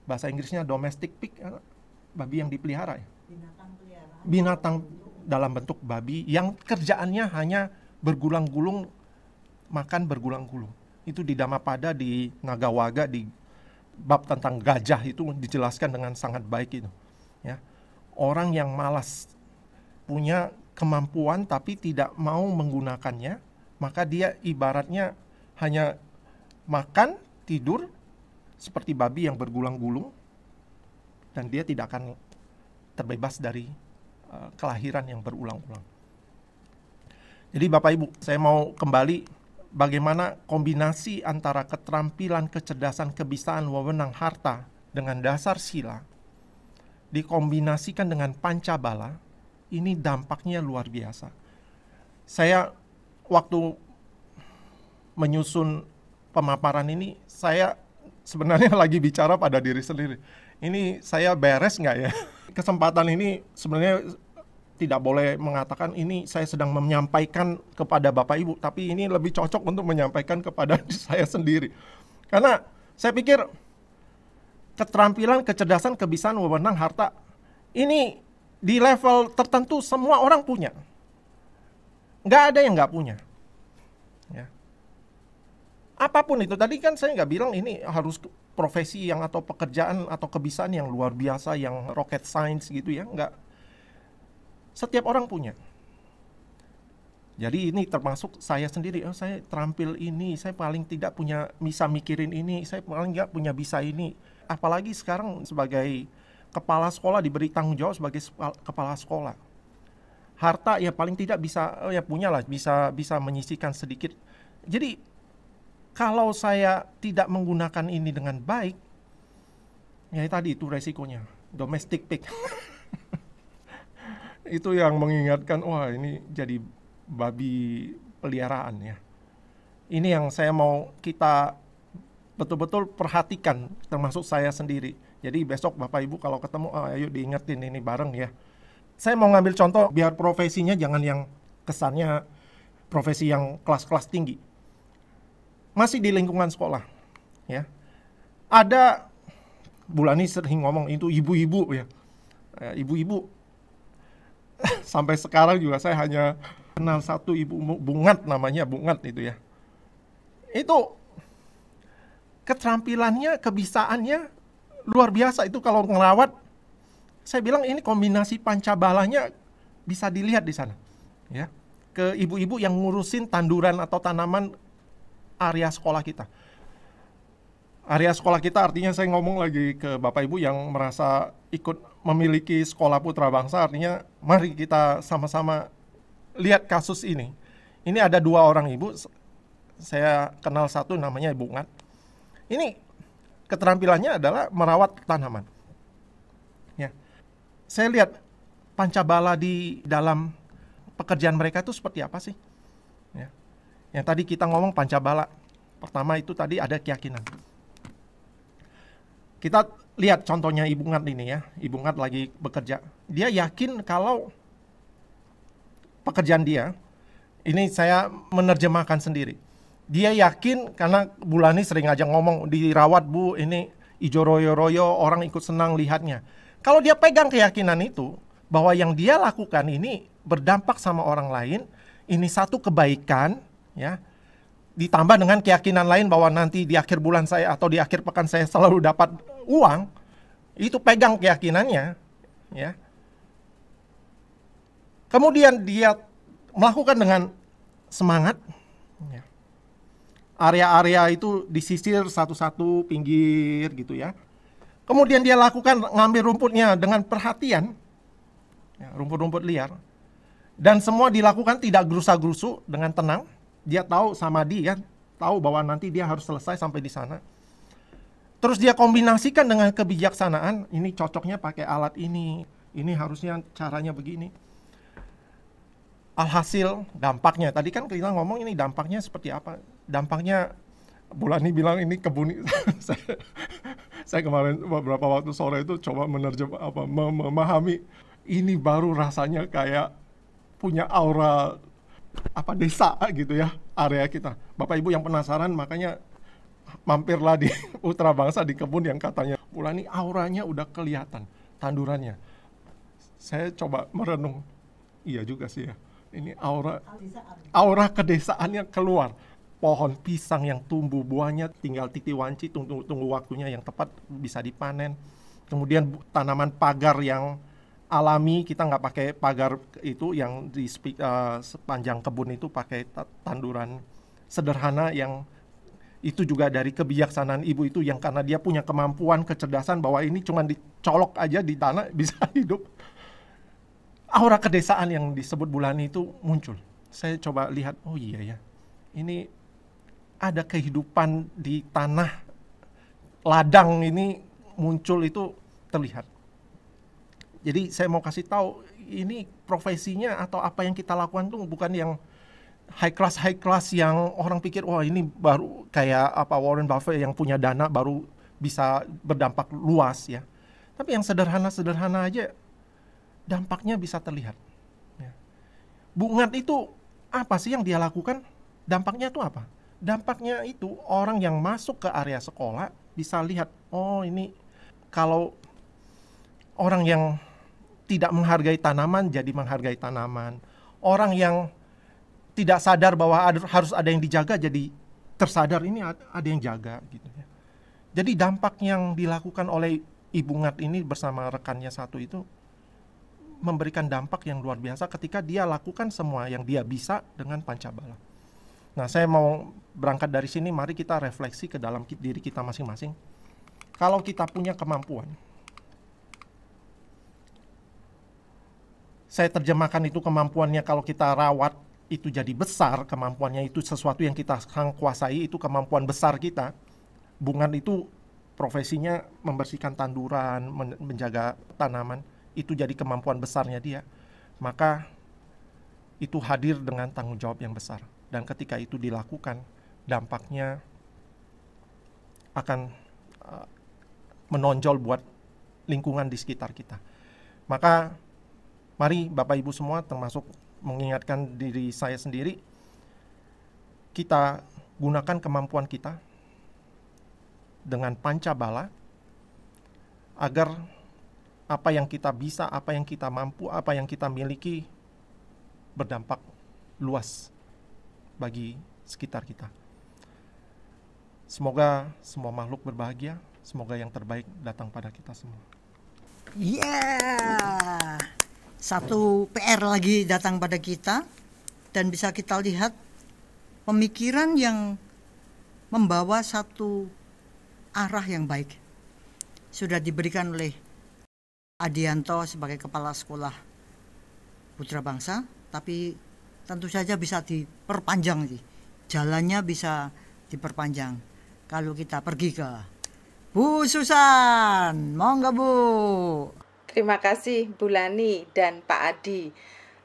Speaker 2: Bahasa Inggrisnya domestic pig, babi yang dipelihara ya. Binatang dalam bentuk babi yang kerjaannya hanya bergulang-gulung, makan bergulang-gulung. Itu di Dhammapada, di Nagawaga, di bab tentang gajah itu dijelaskan dengan sangat baik itu. Ya. Orang yang malas, punya kemampuan tapi tidak mau menggunakannya, maka dia ibaratnya hanya makan, tidur, seperti babi yang bergulang-gulung, dan dia tidak akan terbebas dari kelahiran yang berulang-ulang. Jadi Bapak Ibu, saya mau kembali bagaimana kombinasi antara keterampilan, kecerdasan, kebisaan, wewenang, harta dengan dasar sila dikombinasikan dengan pancabala, ini dampaknya luar biasa. Saya waktu menyusun pemaparan ini, saya sebenarnya lagi bicara pada diri sendiri. Ini saya beres nggak ya? Kesempatan ini sebenarnya tidak boleh mengatakan ini saya sedang menyampaikan kepada Bapak Ibu, tapi ini lebih cocok untuk menyampaikan kepada saya sendiri. Karena saya pikir keterampilan, kecerdasan, kebisaan, wewenang, harta, ini di level tertentu semua orang punya. Nggak ada yang nggak punya. Ya. Apapun itu, tadi kan saya nggak bilang ini harus profesi yang atau pekerjaan atau kebisaan yang luar biasa, yang rocket science gitu ya, nggak. Setiap orang punya. Jadi ini termasuk saya sendiri, saya terampil ini, saya paling tidak punya bisa mikirin ini, saya paling nggak punya bisa ini. Apalagi sekarang sebagai kepala sekolah diberi tanggung jawab sebagai kepala sekolah. Harta ya paling tidak bisa ya punya lah, bisa menyisihkan sedikit. Jadi kalau saya tidak menggunakan ini dengan baik, ya tadi itu resikonya, domestic pig. Itu yang mengingatkan, wah ini jadi babi peliharaan ya. Ini yang saya mau kita betul-betul perhatikan, termasuk saya sendiri. Jadi besok Bapak Ibu kalau ketemu, ayo diingetin ini bareng ya. Saya mau ngambil contoh biar profesinya jangan yang kesannya profesi yang kelas-kelas tinggi. Masih di lingkungan sekolah, ya. Ada, Bulani sering ngomong itu ibu-ibu ya. Ibu-ibu, sampai sekarang juga saya hanya kenal satu ibu, Bungat namanya, Bungat itu ya. Itu keterampilannya, kebisaannya luar biasa. Itu kalau ngerawat, saya bilang ini kombinasi pancabalanya bisa dilihat di sana. Ya, ke ibu-ibu yang ngurusin tanduran atau tanaman area sekolah kita. Area sekolah kita artinya saya ngomong lagi ke Bapak Ibu yang merasa ikut memiliki sekolah putra bangsa, artinya mari kita sama-sama lihat kasus ini. Ini ada 2 orang ibu, saya kenal satu namanya Ibu Ngat. Ini keterampilannya adalah merawat tanaman. Ya. Saya lihat pancabala di dalam pekerjaan mereka itu seperti apa sih? Ya. Yang tadi kita ngomong pancabala, pertama itu tadi ada keyakinan. Kita lihat contohnya Ibu Ngat ini ya, Ibu Ngat lagi bekerja. Dia yakin kalau pekerjaan dia, ini saya menerjemahkan sendiri. Dia yakin karena Bulani sering aja ngomong, dirawat Bu, ini ijo royo-royo, orang ikut senang lihatnya. Kalau dia pegang keyakinan itu, bahwa yang dia lakukan ini berdampak sama orang lain, ini satu kebaikan, ya, ditambah dengan keyakinan lain bahwa nanti di akhir bulan saya atau di akhir pekan saya selalu dapat uang, itu pegang keyakinannya, ya. Kemudian dia melakukan dengan semangat. Ya. Area-area itu disisir satu-satu pinggir gitu ya. Kemudian dia lakukan ngambil rumputnya dengan perhatian, ya, rumput-rumput liar. Dan semua dilakukan tidak gerusa-gerusu, dengan tenang. Dia tahu samadhi kan, tahu bahwa nanti dia harus selesai sampai di sana. Terus dia kombinasikan dengan kebijaksanaan, ini cocoknya pakai alat ini harusnya caranya begini. Alhasil dampaknya, tadi kan kita ngomong ini dampaknya seperti apa. Dampaknya, Bulani bilang ini kebun. Saya kemarin beberapa waktu sore itu coba memahami, ini baru rasanya kayak punya aura desa gitu ya, area kita. Bapak Ibu yang penasaran makanya mampirlah di Putra Bangsa di kebun yang katanya Bulani auranya udah kelihatan, tandurannya. Saya coba merenung, iya juga sih ya. Ini aura kedesaannya keluar. Pohon pisang yang tumbuh buahnya tinggal titiwanci, tunggu waktunya yang tepat bisa dipanen. Kemudian tanaman pagar yang alami, kita nggak pakai pagar itu yang di sepanjang kebun itu pakai tanduran sederhana yang itu juga dari kebijaksanaan ibu itu yang karena dia punya kemampuan kecerdasan bahwa ini cuma dicolok aja di tanah bisa hidup. Aura kedesaan yang disebut Bulani itu muncul. Saya coba lihat, oh iya ya, ini ada kehidupan di tanah ladang ini muncul, itu terlihat. Jadi saya mau kasih tahu, ini profesinya atau apa yang kita lakukan tuh bukan yang high class yang orang pikir wah ini baru kayak Warren Buffett yang punya dana baru bisa berdampak luas ya. Tapi yang sederhana aja dampaknya bisa terlihat. Ya. Bungat itu apa sih yang dia lakukan? Dampaknya itu apa? Dampaknya itu orang yang masuk ke area sekolah bisa lihat, oh ini kalau orang yang tidak menghargai tanaman jadi menghargai tanaman. Orang yang tidak sadar bahwa harus ada yang dijaga jadi tersadar ini ada yang jaga gitu ya. Jadi dampak yang dilakukan oleh Ibu Ngat ini bersama rekannya satu itu memberikan dampak yang luar biasa ketika dia lakukan semua yang dia bisa dengan Pancabala. Nah, saya mau berangkat dari sini, mari kita refleksi ke dalam diri kita masing-masing. Kalau kita punya kemampuan, saya terjemahkan itu kemampuannya kalau kita rawat, itu jadi besar, kemampuannya itu sesuatu yang kita kuasai, itu kemampuan besar kita. Bungan itu profesinya membersihkan tanduran, menjaga tanaman, itu jadi kemampuan besarnya dia. Maka itu hadir dengan tanggung jawab yang besar. Dan ketika itu dilakukan, dampaknya akan menonjol buat lingkungan di sekitar kita. Maka mari Bapak Ibu semua, termasuk mengingatkan diri saya sendiri, kita gunakan kemampuan kita dengan Pancabala agar apa yang kita bisa, apa yang kita mampu, apa yang kita miliki berdampak luas bagi sekitar kita. Semoga semua makhluk berbahagia, semoga yang terbaik datang pada kita semua.
Speaker 1: Yeah! Satu PR lagi datang pada kita, dan bisa kita lihat pemikiran yang membawa satu arah yang baik. Sudah diberikan oleh Adianto sebagai kepala sekolah Putra Bangsa, tapi tentu saja bisa diperpanjang sih. Jalannya bisa diperpanjang. Kalau kita pergi ke Bu Susan, monggo Bu.
Speaker 3: Terima kasih Bulani dan Pak Adi.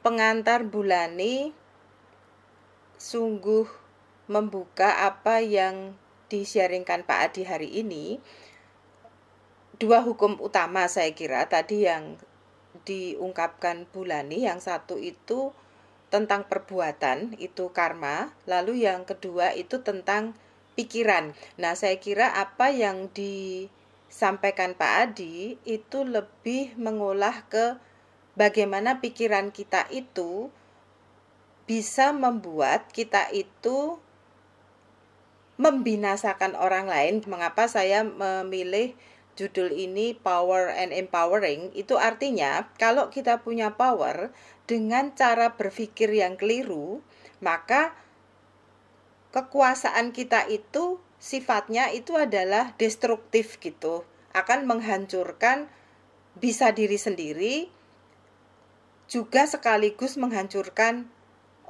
Speaker 3: Pengantar Bulani sungguh membuka apa yang di-sharingkan Pak Adi hari ini. Dua hukum utama saya kira tadi yang diungkapkan Bulani, yang satu itu tentang perbuatan, itu karma, lalu yang kedua itu tentang pikiran. Nah, saya kira apa yang disampaikan Pak Adi itu lebih mengolah ke bagaimana pikiran kita itu bisa membuat kita itu membinasakan orang lain. Mengapa saya memilih judul ini Power and Empowering, itu artinya kalau kita punya power dengan cara berpikir yang keliru, maka kekuasaan kita itu sifatnya itu adalah destruktif gitu, akan menghancurkan bisa diri sendiri, juga sekaligus menghancurkan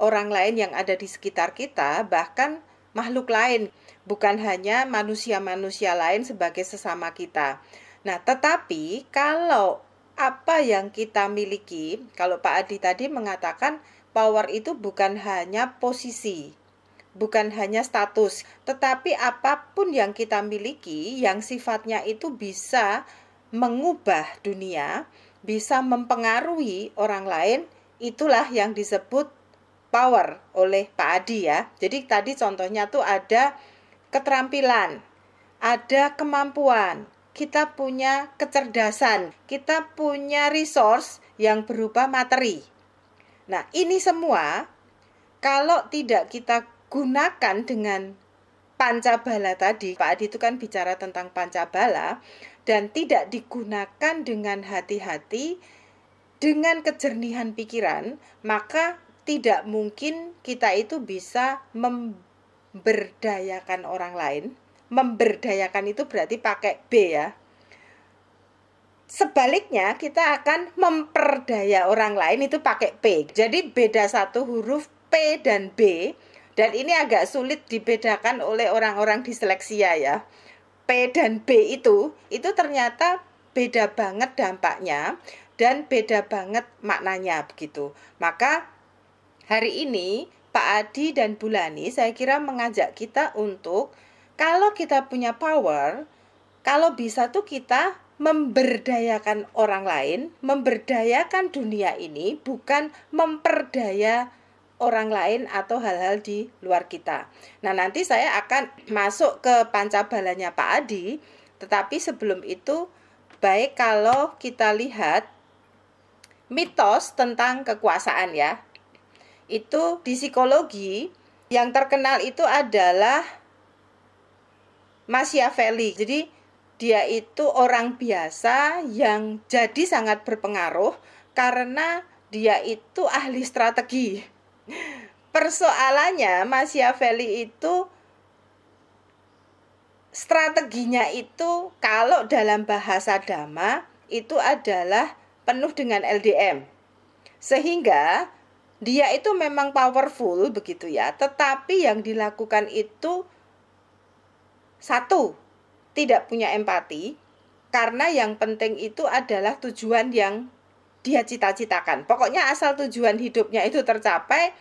Speaker 3: orang lain yang ada di sekitar kita, bahkan makhluk lain, bukan hanya manusia-manusia lain sebagai sesama kita. Nah, tetapi kalau apa yang kita miliki, kalau Pak Adi tadi mengatakan power itu bukan hanya posisi, bukan hanya status, tetapi apapun yang kita miliki yang sifatnya itu bisa mengubah dunia, bisa mempengaruhi orang lain, itulah yang disebut power oleh Pak Adi ya. Jadi tadi contohnya tuh ada keterampilan, ada kemampuan, kita punya kecerdasan, kita punya resource yang berupa materi. Nah, ini semua kalau tidak kita gunakan dengan pancabala tadi, Pak Adi itu kan bicara tentang pancabala, dan tidak digunakan dengan hati-hati, dengan kejernihan pikiran, maka tidak mungkin kita itu bisa memberdayakan orang lain. Memberdayakan itu berarti pakai B ya. Sebaliknya kita akan memperdaya orang lain itu pakai P. Jadi beda satu huruf P dan B. Dan ini agak sulit dibedakan oleh orang-orang disleksia ya. P dan B itu ternyata beda banget dampaknya dan beda banget maknanya begitu. Maka hari ini Pak Adi dan Bu Lani saya kira mengajak kita untuk kalau kita punya power, kalau bisa tuh kita memberdayakan orang lain, memberdayakan dunia ini, bukan memperdaya orang lain atau hal-hal di luar kita. Nah, nanti saya akan masuk ke pancabalanya Pak Adi, tetapi sebelum itu baik kalau kita lihat mitos tentang kekuasaan ya. Itu di psikologi yang terkenal itu adalah Machiavelli. Jadi dia itu orang biasa yang jadi sangat berpengaruh karena dia itu ahli strategi. Persoalannya Machiavelli itu strateginya itu kalau dalam bahasa Dhamma itu adalah penuh dengan LDM. Sehingga dia itu memang powerful begitu ya, tetapi yang dilakukan itu satu, tidak punya empati, karena yang penting itu adalah tujuan yang dia cita-citakan. Pokoknya asal tujuan hidupnya itu tercapai,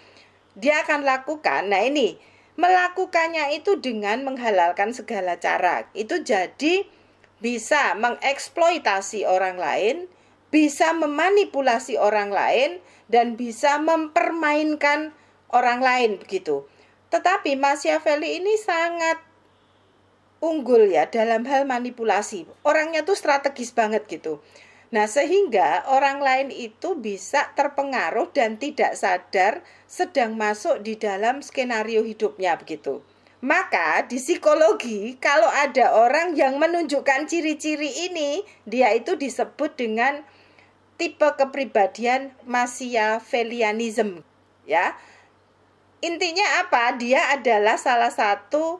Speaker 3: dia akan lakukan. Nah ini, melakukannya itu dengan menghalalkan segala cara. Itu jadi bisa mengeksploitasi orang lain, bisa memanipulasi orang lain, dan bisa mempermainkan orang lain begitu. Tetapi Machiavelli ini sangat unggul ya dalam hal manipulasi. Orangnya tuh strategis banget gitu. Nah, sehingga orang lain itu bisa terpengaruh dan tidak sadar sedang masuk di dalam skenario hidupnya begitu. Maka di psikologi kalau ada orang yang menunjukkan ciri-ciri ini, dia itu disebut dengan tipe kepribadian Machiavellianism ya. Intinya apa? Dia adalah salah satu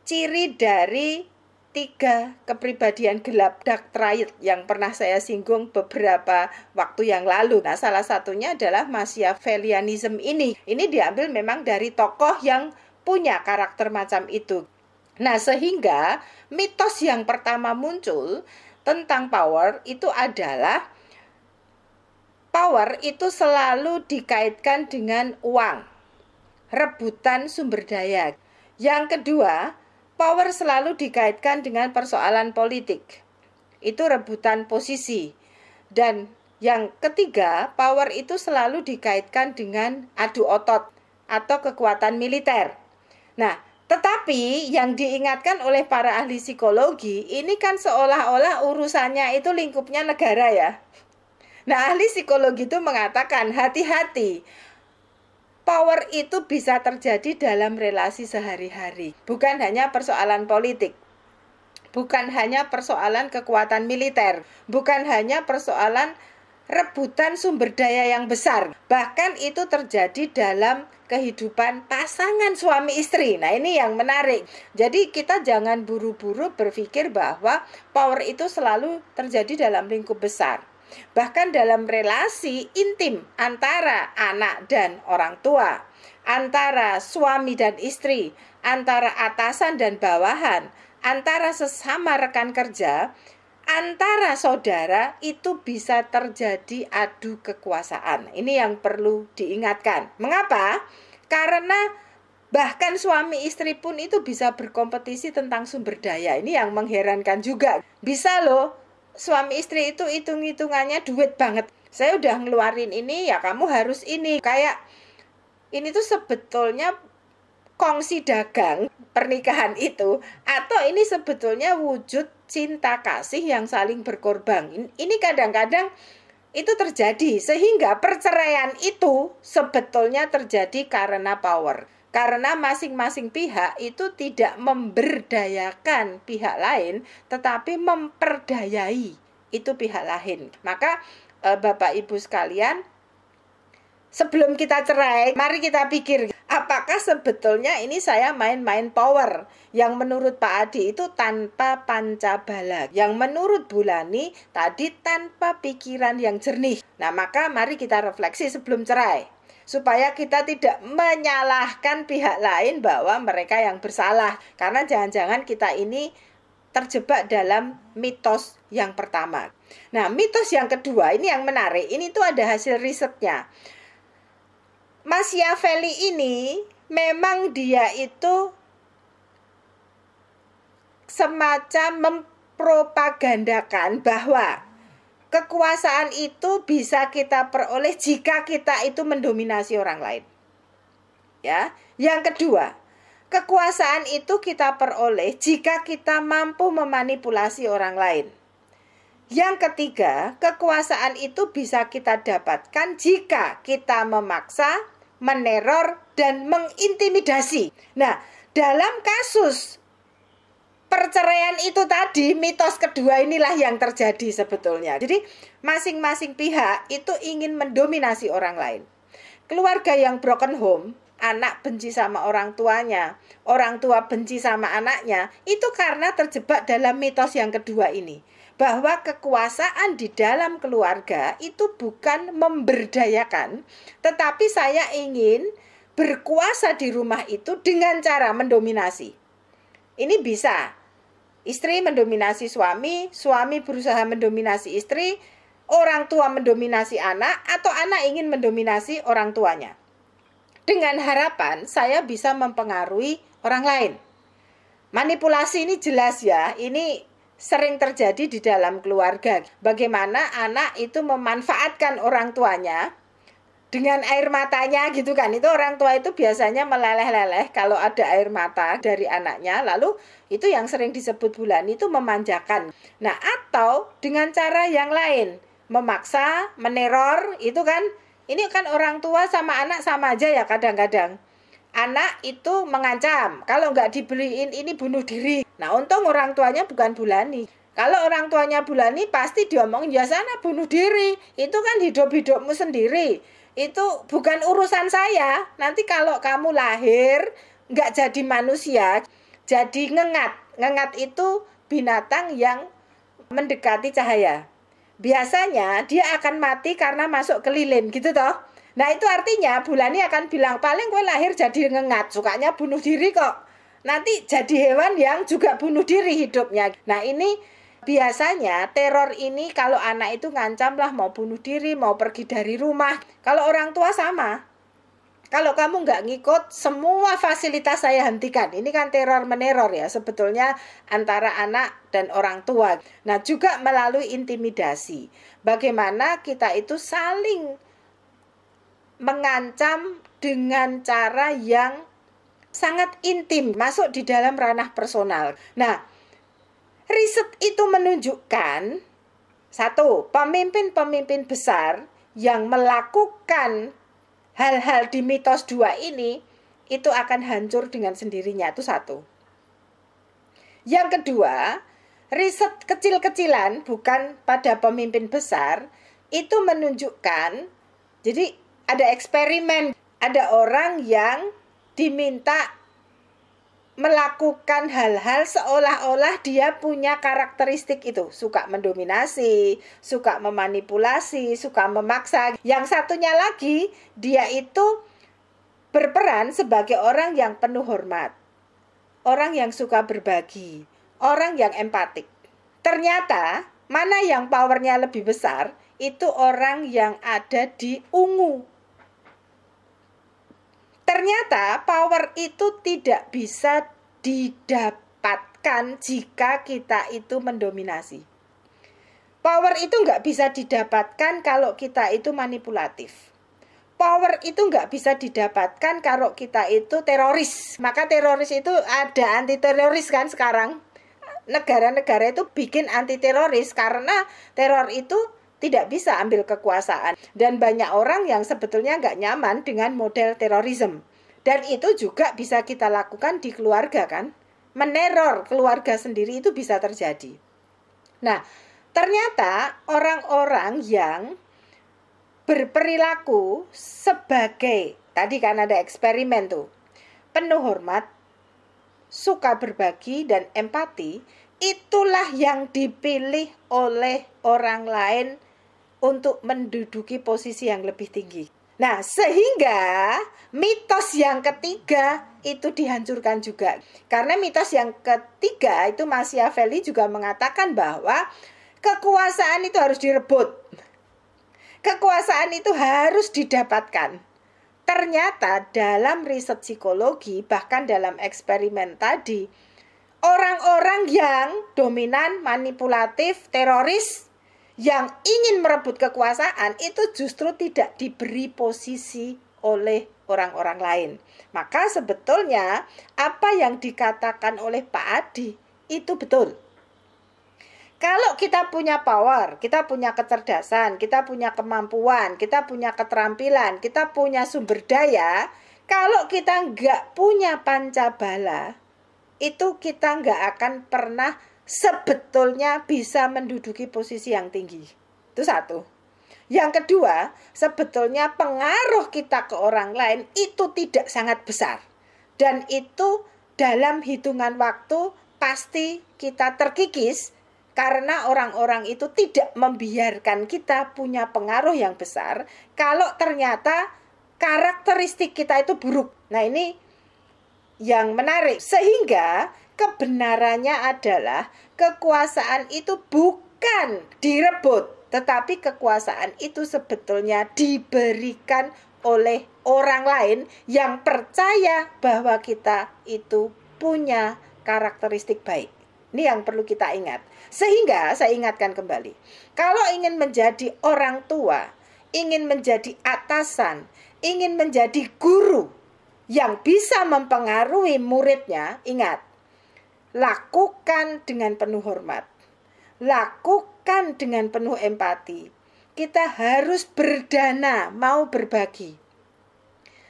Speaker 3: ciri dari 3 kepribadian gelap, dark triad, yang pernah saya singgung beberapa waktu yang lalu. Nah, salah satunya adalah Machiavellianism ini. Ini diambil memang dari tokoh yang punya karakter macam itu. Nah, sehingga mitos yang pertama muncul tentang power itu adalah power itu selalu dikaitkan dengan uang, rebutan sumber daya. Yang kedua, power selalu dikaitkan dengan persoalan politik. Itu rebutan posisi. Dan yang ketiga, power itu selalu dikaitkan dengan adu otot atau kekuatan militer. Nah, tetapi yang diingatkan oleh para ahli psikologi, ini kan seolah-olah urusannya itu lingkupnya negara ya. Nah, ahli psikologi itu mengatakan hati-hati. Power itu bisa terjadi dalam relasi sehari-hari, bukan hanya persoalan politik. Bukan hanya persoalan kekuatan militer, bukan hanya persoalan rebutan sumber daya yang besar. Bahkan itu terjadi dalam kehidupan pasangan suami istri. Nah, ini yang menarik. Jadi kita jangan buru-buru berpikir bahwa power itu selalu terjadi dalam lingkup besar. Bahkan dalam relasi intim antara anak dan orang tua, antara suami dan istri, antara atasan dan bawahan, antara sesama rekan kerja, antara saudara, itu bisa terjadi adu kekuasaan. Ini yang perlu diingatkan. Mengapa? Karena bahkan suami istri pun itu bisa berkompetisi tentang sumber daya. Ini yang mengherankan juga. Bisa loh, suami istri itu hitung-hitungannya duit banget. Saya udah ngeluarin ini, ya kamu harus ini. Kayak ini tuh sebetulnya kongsi dagang pernikahan itu, atau ini sebetulnya wujud cinta kasih yang saling berkorban. Ini kadang-kadang itu terjadi, sehingga perceraian itu sebetulnya terjadi karena power. Karena masing-masing pihak itu tidak memberdayakan pihak lain, tetapi memperdayai itu pihak lain. Maka Bapak Ibu sekalian, sebelum kita cerai, mari kita pikir, apakah sebetulnya ini saya main-main power yang menurut Pak Adi itu tanpa pancabala, yang menurut Bulani tadi tanpa pikiran yang jernih. Nah, maka mari kita refleksi sebelum cerai, supaya kita tidak menyalahkan pihak lain bahwa mereka yang bersalah. Karena jangan-jangan kita ini terjebak dalam mitos yang pertama. Nah, mitos yang kedua ini yang menarik. Ini tuh ada hasil risetnya. Machiavelli ini memang dia itu semacam mempropagandakan bahwa kekuasaan itu bisa kita peroleh jika kita itu mendominasi orang lain. Ya. Yang kedua, kekuasaan itu kita peroleh jika kita mampu memanipulasi orang lain. Yang ketiga, kekuasaan itu bisa kita dapatkan jika kita memaksa, meneror, dan mengintimidasi. Nah, dalam kasus perceraian itu tadi, mitos kedua inilah yang terjadi sebetulnya. Jadi, masing-masing pihak itu ingin mendominasi orang lain. Keluarga yang broken home, anak benci sama orang tuanya, orang tua benci sama anaknya, itu karena terjebak dalam mitos yang kedua ini. Bahwa kekuasaan di dalam keluarga itu bukan memberdayakan, tetapi saya ingin berkuasa di rumah itu dengan cara mendominasi. Ini bisa istri mendominasi suami, suami berusaha mendominasi istri, orang tua mendominasi anak, atau anak ingin mendominasi orang tuanya. Dengan harapan saya bisa mempengaruhi orang lain. Manipulasi ini jelas ya, ini sering terjadi di dalam keluarga. Bagaimana anak itu memanfaatkan orang tuanya dengan air matanya gitu kan. Itu orang tua itu biasanya meleleh-leleh kalau ada air mata dari anaknya. Lalu itu yang sering disebut Bulani itu memanjakan. Nah, atau dengan cara yang lain, memaksa, meneror, itu kan. Ini kan orang tua sama anak sama aja ya kadang-kadang. Anak itu mengancam, kalau nggak dibeliin ini bunuh diri. Nah, untung orang tuanya bukan Bulani. Kalau orang tuanya Bulani pasti diomongin, ya sana bunuh diri. Itu kan hidup-hidupmu sendiri. Itu bukan urusan saya. Nanti kalau kamu lahir nggak jadi manusia, jadi ngengat. Ngengat itu binatang yang mendekati cahaya. Biasanya dia akan mati karena masuk ke lilin gitu toh. Nah, itu artinya Bulani akan bilang, paling gue lahir jadi ngengat, sukanya bunuh diri kok. Nanti jadi hewan yang juga bunuh diri hidupnya. Nah, ini biasanya teror ini kalau anak itu ngancam lah mau bunuh diri, mau pergi dari rumah. Kalau orang tua sama. Kalau kamu nggak ngikut, semua fasilitas saya hentikan. Ini kan teror meneror ya, sebetulnya antara anak dan orang tua. Nah, juga melalui intimidasi. Bagaimana kita itu saling mengancam dengan cara yang sangat intim, masuk di dalam ranah personal. Nah, riset itu menunjukkan, satu, pemimpin-pemimpin besar yang melakukan hal-hal di mitos dua ini, itu akan hancur dengan sendirinya, itu satu. Yang kedua, riset kecil-kecilan bukan pada pemimpin besar itu menunjukkan, jadi ada eksperimen, ada orang yang diminta melakukan hal-hal seolah-olah dia punya karakteristik itu. Suka mendominasi, suka memanipulasi, suka memaksa. Yang satunya lagi, dia itu berperan sebagai orang yang penuh hormat. Orang yang suka berbagi. Orang yang empatik. Ternyata, mana yang powernya lebih besar, itu orang yang ada di ungu. Ternyata power itu tidak bisa didapatkan jika kita itu mendominasi. Power itu nggak bisa didapatkan kalau kita itu manipulatif. Power itu nggak bisa didapatkan kalau kita itu teroris. Maka teroris itu ada anti teroris kan sekarang. Negara-negara itu bikin anti teroris karena teror itu tidak bisa ambil kekuasaan. Dan banyak orang yang sebetulnya nggak nyaman dengan model terorisme. Dan itu juga bisa kita lakukan di keluarga kan. Meneror keluarga sendiri itu bisa terjadi. Nah, ternyata orang-orang yang berperilaku sebagai, tadi kan ada eksperimen tuh, penuh hormat, suka berbagi dan empati, itulah yang dipilih oleh orang lain untuk menduduki posisi yang lebih tinggi. Nah, sehingga mitos yang ketiga itu dihancurkan juga. Karena mitos yang ketiga itu Machiavelli juga mengatakan bahwa kekuasaan itu harus direbut. Kekuasaan itu harus didapatkan. Ternyata dalam riset psikologi, bahkan dalam eksperimen tadi, orang-orang yang dominan, manipulatif, teroris, yang ingin merebut kekuasaan itu justru tidak diberi posisi oleh orang-orang lain. Maka sebetulnya apa yang dikatakan oleh Pak Adi itu betul. Kalau kita punya power, kita punya kecerdasan, kita punya kemampuan, kita punya keterampilan, kita punya sumber daya, kalau kita nggak punya pancabala, itu kita nggak akan pernah sebetulnya bisa menduduki posisi yang tinggi. Itu satu. Yang kedua, sebetulnya pengaruh kita ke orang lain itu tidak sangat besar. Dan itu dalam hitungan waktu pasti kita terkikis karena orang-orang itu tidak membiarkan kita punya pengaruh yang besar kalau ternyata karakteristik kita itu buruk. Nah, ini yang menarik. Sehingga kebenarannya adalah kekuasaan itu bukan direbut, tetapi kekuasaan itu sebetulnya diberikan oleh orang lain yang percaya bahwa kita itu punya karakteristik baik. Ini yang perlu kita ingat. Sehingga saya ingatkan kembali, kalau ingin menjadi orang tua, ingin menjadi atasan, ingin menjadi guru yang bisa mempengaruhi muridnya, ingat, lakukan dengan penuh hormat. Lakukan dengan penuh empati. Kita harus berdana, mau berbagi.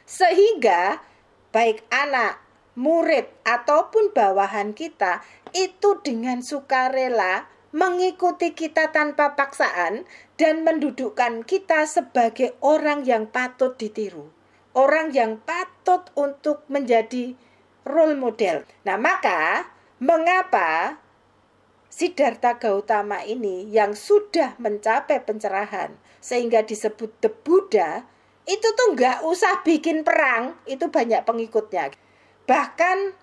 Speaker 3: Sehingga baik anak, murid, ataupun bawahan kita itu dengan sukarela mengikuti kita tanpa paksaan dan mendudukkan kita sebagai orang yang patut ditiru. Orang yang patut untuk menjadi role model. Nah, maka mengapa Siddhartha Gautama ini yang sudah mencapai pencerahan sehingga disebut The Buddha, itu tuh nggak usah bikin perang, itu banyak pengikutnya. Bahkan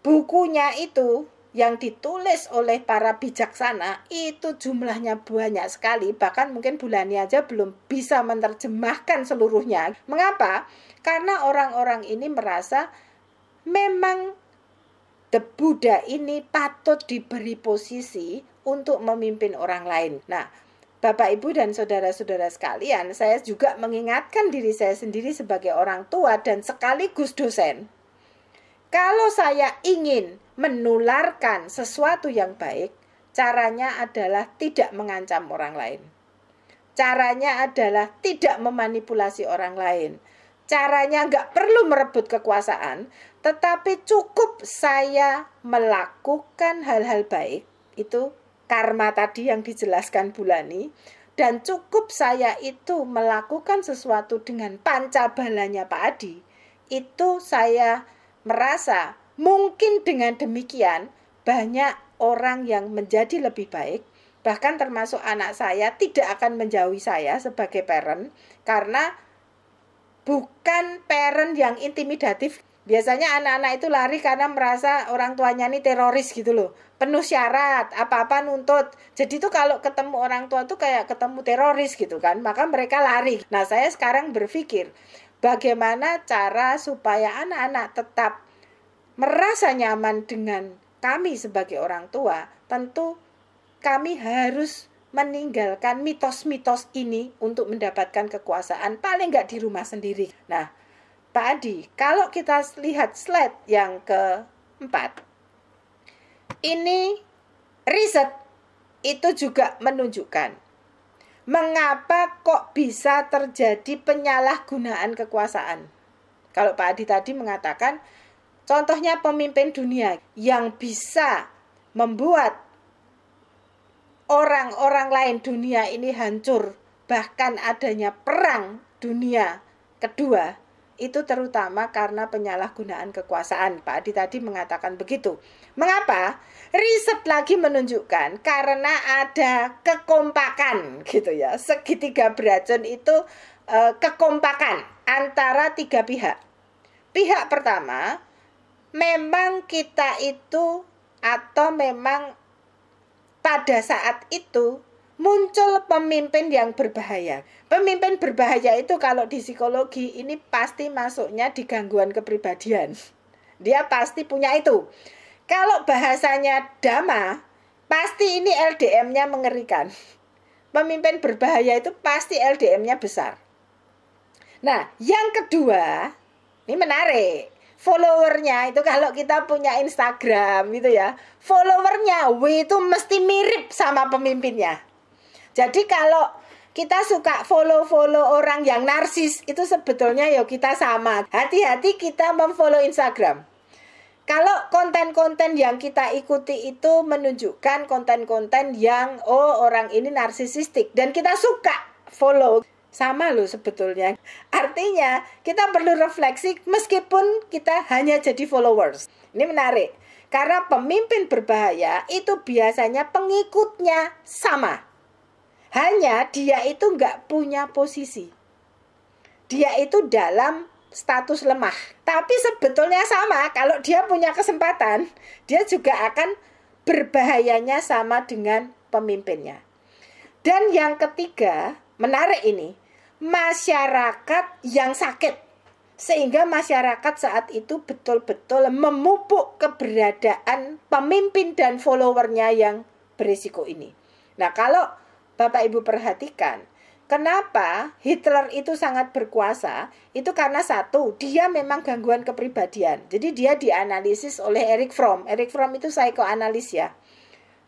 Speaker 3: bukunya itu yang ditulis oleh para bijaksana itu jumlahnya banyak sekali, bahkan mungkin Bulani aja belum bisa menerjemahkan seluruhnya. Mengapa? Karena orang-orang ini merasa memang The Buddha ini patut diberi posisi untuk memimpin orang lain. Nah, Bapak, Ibu, dan saudara-saudara sekalian, saya juga mengingatkan diri saya sendiri sebagai orang tua dan sekaligus dosen. Kalau saya ingin menularkan sesuatu yang baik, caranya adalah tidak mengancam orang lain. Caranya adalah tidak memanipulasi orang lain. Caranya nggak perlu merebut kekuasaan, tetapi cukup saya melakukan hal-hal baik, Itu karma tadi yang dijelaskan Bulani. Dan cukup saya itu melakukan sesuatu dengan pancabalanya Pak Adi, itu saya merasa mungkin dengan demikian banyak orang yang menjadi lebih baik, bahkan termasuk anak saya tidak akan menjauhi saya sebagai parent, karena bukan parent yang intimidatif. Biasanya anak-anak itu lari karena merasa orang tuanya ini teroris gitu loh. Penuh syarat, apa-apa nuntut. Jadi tuh kalau ketemu orang tua tuh kayak ketemu teroris gitu kan. Maka mereka lari. Nah, saya sekarang berpikir bagaimana cara supaya anak-anak tetap merasa nyaman dengan kami sebagai orang tua. Tentu kami harus meninggalkan mitos-mitos ini untuk mendapatkan kekuasaan, paling nggak di rumah sendiri. Nah, Pak Adi, kalau kita lihat slide yang keempat, ini riset itu juga menunjukkan mengapa kok bisa terjadi penyalahgunaan kekuasaan. Kalau Pak Adi tadi mengatakan, contohnya pemimpin dunia yang bisa membuat orang-orang lain dunia ini hancur, bahkan adanya perang dunia kedua, itu terutama karena penyalahgunaan kekuasaan. Pak Adi tadi mengatakan begitu. Mengapa? Riset lagi menunjukkan karena ada kekompakan gitu ya. Segitiga beracun itu kekompakan antara tiga pihak. Pihak pertama, memang kita itu atau memang pada saat itu muncul pemimpin yang berbahaya. Pemimpin berbahaya itu kalau di psikologi ini pasti masuknya di gangguan kepribadian. Dia pasti punya itu. Kalau bahasanya Dhamma, pasti ini LDM-nya mengerikan. Pemimpin berbahaya itu pasti LDM-nya besar. Nah, yang kedua, ini menarik. Followernya itu kalau kita punya Instagram gitu ya, followernya W itu mesti mirip sama pemimpinnya. Jadi kalau kita suka follow orang yang narsis, itu sebetulnya ya kita sama. Hati-hati kita memfollow Instagram. Kalau konten-konten yang kita ikuti itu menunjukkan konten-konten yang orang ini narsisistik dan kita suka follow, sama loh sebetulnya. Artinya kita perlu refleksi meskipun kita hanya jadi followers. Ini menarik. Karena pemimpin berbahaya itu biasanya pengikutnya sama. Hanya dia itu nggak punya posisi. Dia itu dalam status lemah. Tapi sebetulnya sama, kalau dia punya kesempatan, dia juga akan berbahayanya sama dengan pemimpinnya. Dan yang ketiga, menarik ini, masyarakat yang sakit. Sehingga masyarakat saat itu betul-betul memupuk keberadaan pemimpin dan followernya yang berisiko ini. Nah, kalau Bapak Ibu perhatikan, kenapa Hitler itu sangat berkuasa? Itu karena satu, dia memang gangguan kepribadian. Jadi dia dianalisis oleh Erich Fromm. Erich Fromm itu psikoanalis ya.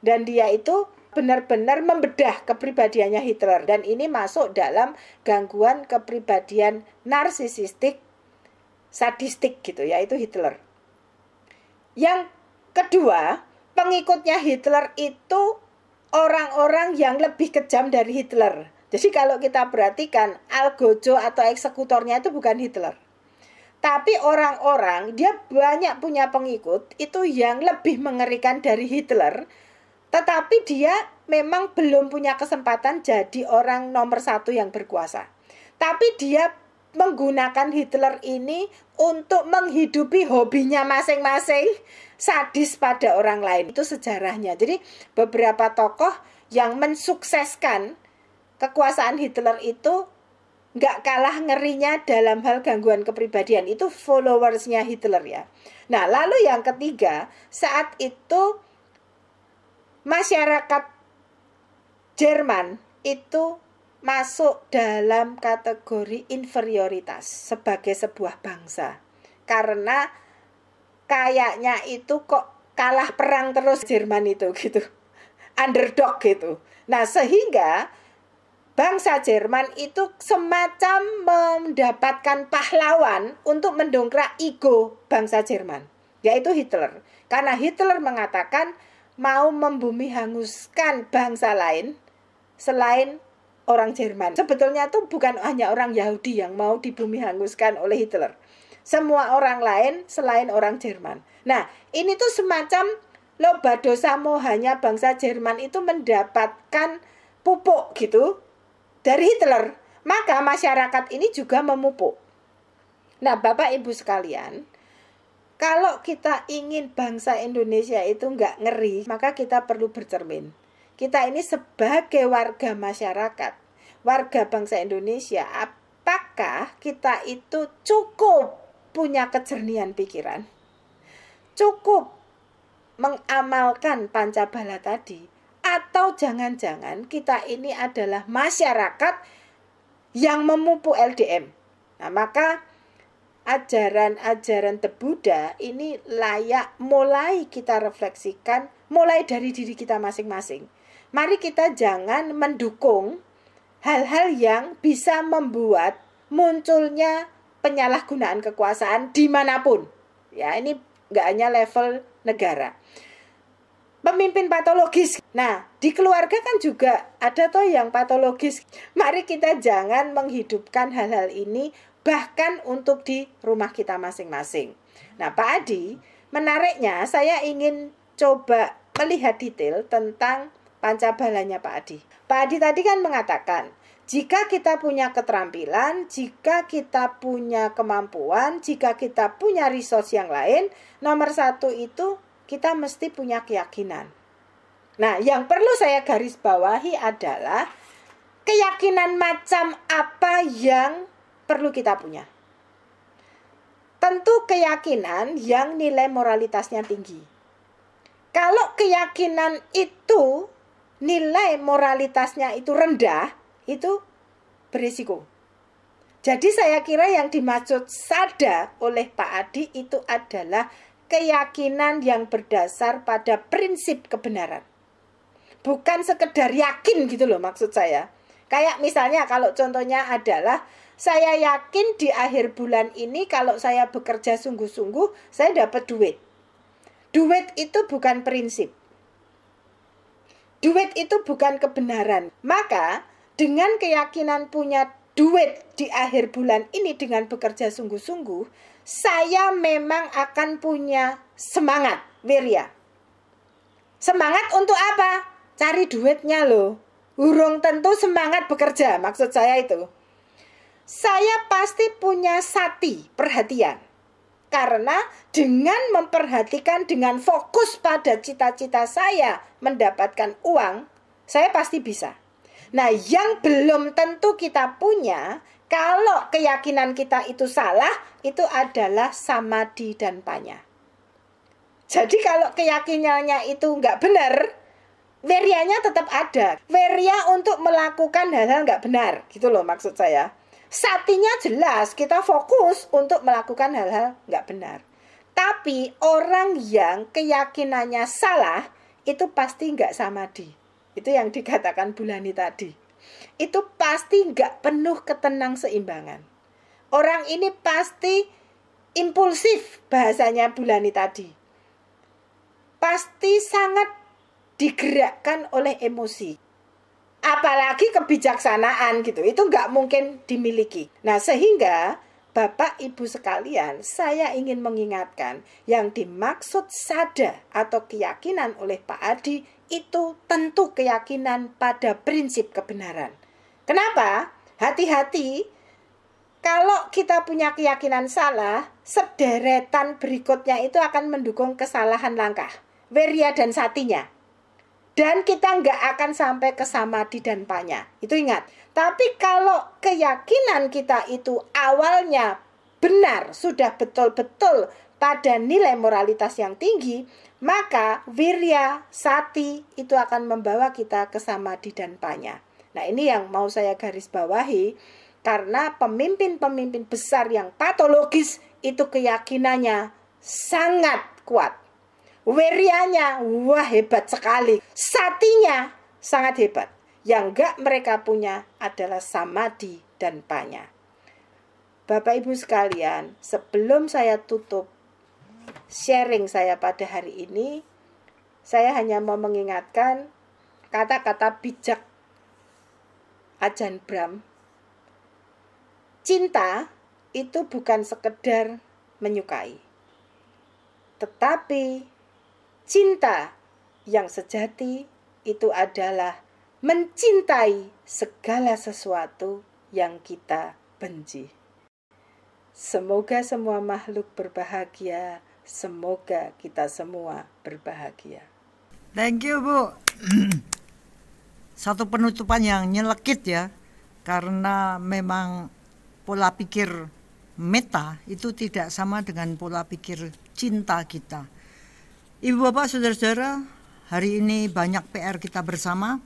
Speaker 3: Dan dia itu benar-benar membedah kepribadiannya Hitler. Dan ini masuk dalam gangguan kepribadian narsisistik, sadistik gitu ya, itu Hitler. Yang kedua, pengikutnya Hitler itu orang-orang yang lebih kejam dari Hitler. Jadi kalau kita perhatikan, algojo atau eksekutornya itu bukan Hitler. Tapi orang-orang, dia banyak punya pengikut, itu yang lebih mengerikan dari Hitler. Tetapi dia memang belum punya kesempatan jadi orang nomor satu yang berkuasa. Tapi dia menggunakan Hitler ini untuk menghidupi hobinya masing-masing, sadis pada orang lain. Itu sejarahnya. Jadi beberapa tokoh yang mensukseskan kekuasaan Hitler itu nggak kalah ngerinya dalam hal gangguan kepribadian. Itu followersnya Hitler ya. Nah, lalu yang ketiga, saat itu masyarakat Jerman itu masuk dalam kategori inferioritas sebagai sebuah bangsa. Karena kayaknya itu kok kalah perang terus Jerman itu gitu. Underdog gitu. Nah, sehingga bangsa Jerman itu semacam mendapatkan pahlawan untuk mendongkrak ego bangsa Jerman, yaitu Hitler. Karena Hitler mengatakan mau membumi hanguskan bangsa lain selain orang Jerman. Sebetulnya itu bukan hanya orang Yahudi yang mau dibumi hanguskan oleh Hitler. Semua orang lain selain orang Jerman. Nah, ini tuh semacam loba dosa mohanya bangsa Jerman itu mendapatkan pupuk gitu dari Hitler. Maka masyarakat ini juga memupuk. Nah, Bapak Ibu sekalian, kalau kita ingin bangsa Indonesia itu nggak ngeri, maka kita perlu bercermin. Kita ini sebagai warga masyarakat, warga bangsa Indonesia, apakah kita itu cukup punya kejernihan pikiran? Cukup mengamalkan Pancabala tadi? Atau jangan-jangan kita ini adalah masyarakat yang memupuk LDM? Nah, maka ajaran-ajaran The Buddha ini layak mulai kita refleksikan, mulai dari diri kita masing-masing. Mari kita jangan mendukung hal-hal yang bisa membuat munculnya penyalahgunaan kekuasaan dimanapun. Ya, ini nggak hanya level negara. Pemimpin patologis. Nah, di keluarga kan juga ada toh yang patologis. Mari kita jangan menghidupkan hal-hal ini bahkan untuk di rumah kita masing-masing. Nah, Pak Adi, menariknya saya ingin coba melihat detail tentang Pancabalanya Pak Adi. Pak Adi tadi kan mengatakan, jika kita punya keterampilan, jika kita punya kemampuan, jika kita punya resource yang lain, nomor satu itu kita mesti punya keyakinan. Nah, yang perlu saya garis bawahi adalah keyakinan macam apa yang perlu kita punya. Tentu keyakinan yang nilai moralitasnya tinggi. Kalau keyakinan itu nilai moralitasnya itu rendah, itu berisiko. Jadi saya kira yang dimaksud sada oleh Pak Adi itu adalah keyakinan yang berdasar pada prinsip kebenaran. Bukan sekedar yakin gitu loh maksud saya. Kayak misalnya kalau contohnya adalah saya yakin di akhir bulan ini kalau saya bekerja sungguh-sungguh saya dapat duit. Duit itu bukan prinsip. Duit itu bukan kebenaran. Maka dengan keyakinan punya duit di akhir bulan ini dengan bekerja sungguh-sungguh, saya memang akan punya semangat, wirya. Semangat untuk apa? Cari duitnya loh. Urung tentu semangat bekerja, maksud saya itu. Saya pasti punya sati, perhatian. Karena dengan memperhatikan, dengan fokus pada cita-cita saya mendapatkan uang, saya pasti bisa. Nah, yang belum tentu kita punya, kalau keyakinan kita itu salah, itu adalah samadhi dan panya. Jadi kalau keyakinannya itu nggak benar, wiryanya tetap ada. Wirya untuk melakukan hal-hal nggak benar, gitu loh maksud saya. Satinya jelas, kita fokus untuk melakukan hal-hal nggak benar. Tapi orang yang keyakinannya salah, itu pasti nggak samadhi. Itu yang dikatakan Bulani tadi. Itu pasti nggak penuh ketenang seimbangan. Orang ini pasti impulsif, bahasanya Bulani tadi. Pasti sangat digerakkan oleh emosi. Apalagi kebijaksanaan gitu, itu nggak mungkin dimiliki. Nah, sehingga Bapak Ibu sekalian, saya ingin mengingatkan yang dimaksud sada atau keyakinan oleh Pak Adi itu tentu keyakinan pada prinsip kebenaran. Kenapa? Hati-hati, kalau kita punya keyakinan salah, sederetan berikutnya itu akan mendukung kesalahan langkah, wirya dan satinya. Dan kita nggak akan sampai ke samadhi dan panya. Itu ingat. Tapi kalau keyakinan kita itu awalnya benar, sudah betul-betul pada nilai moralitas yang tinggi, maka wirya, sati itu akan membawa kita ke samadhi dan panya. Nah, ini yang mau saya garis bawahi. Karena pemimpin-pemimpin besar yang patologis itu keyakinannya sangat kuat. Wiryanya, wah hebat sekali. Satinya sangat hebat. Yang enggak mereka punya adalah samadhi dan panya. Bapak Ibu sekalian, sebelum saya tutup sharing saya pada hari ini, Saya hanya mau mengingatkan kata-kata bijak Ajahn Brahm. Cinta itu bukan sekedar menyukai, tetapi cinta yang sejati itu adalah mencintai segala sesuatu yang kita benci. Semoga semua makhluk berbahagia, semoga kita semua berbahagia.
Speaker 1: Thank you, Bu. Satu penutupan yang nyelekit ya, karena memang pola pikir meta itu tidak sama dengan pola pikir cinta kita. Ibu bapak saudara-saudara, hari ini banyak PR kita bersama.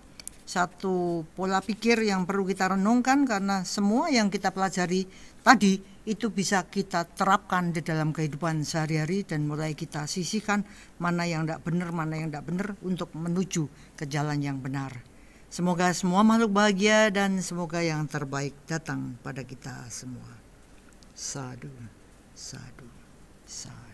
Speaker 1: Satu pola pikir yang perlu kita renungkan, karena semua yang kita pelajari tadi itu bisa kita terapkan di dalam kehidupan sehari-hari, dan mulai kita sisihkan mana yang tidak benar, mana yang tidak benar untuk menuju ke jalan yang benar. Semoga semua makhluk bahagia dan semoga yang terbaik datang pada kita semua. Sadhu, sadhu, sadhu.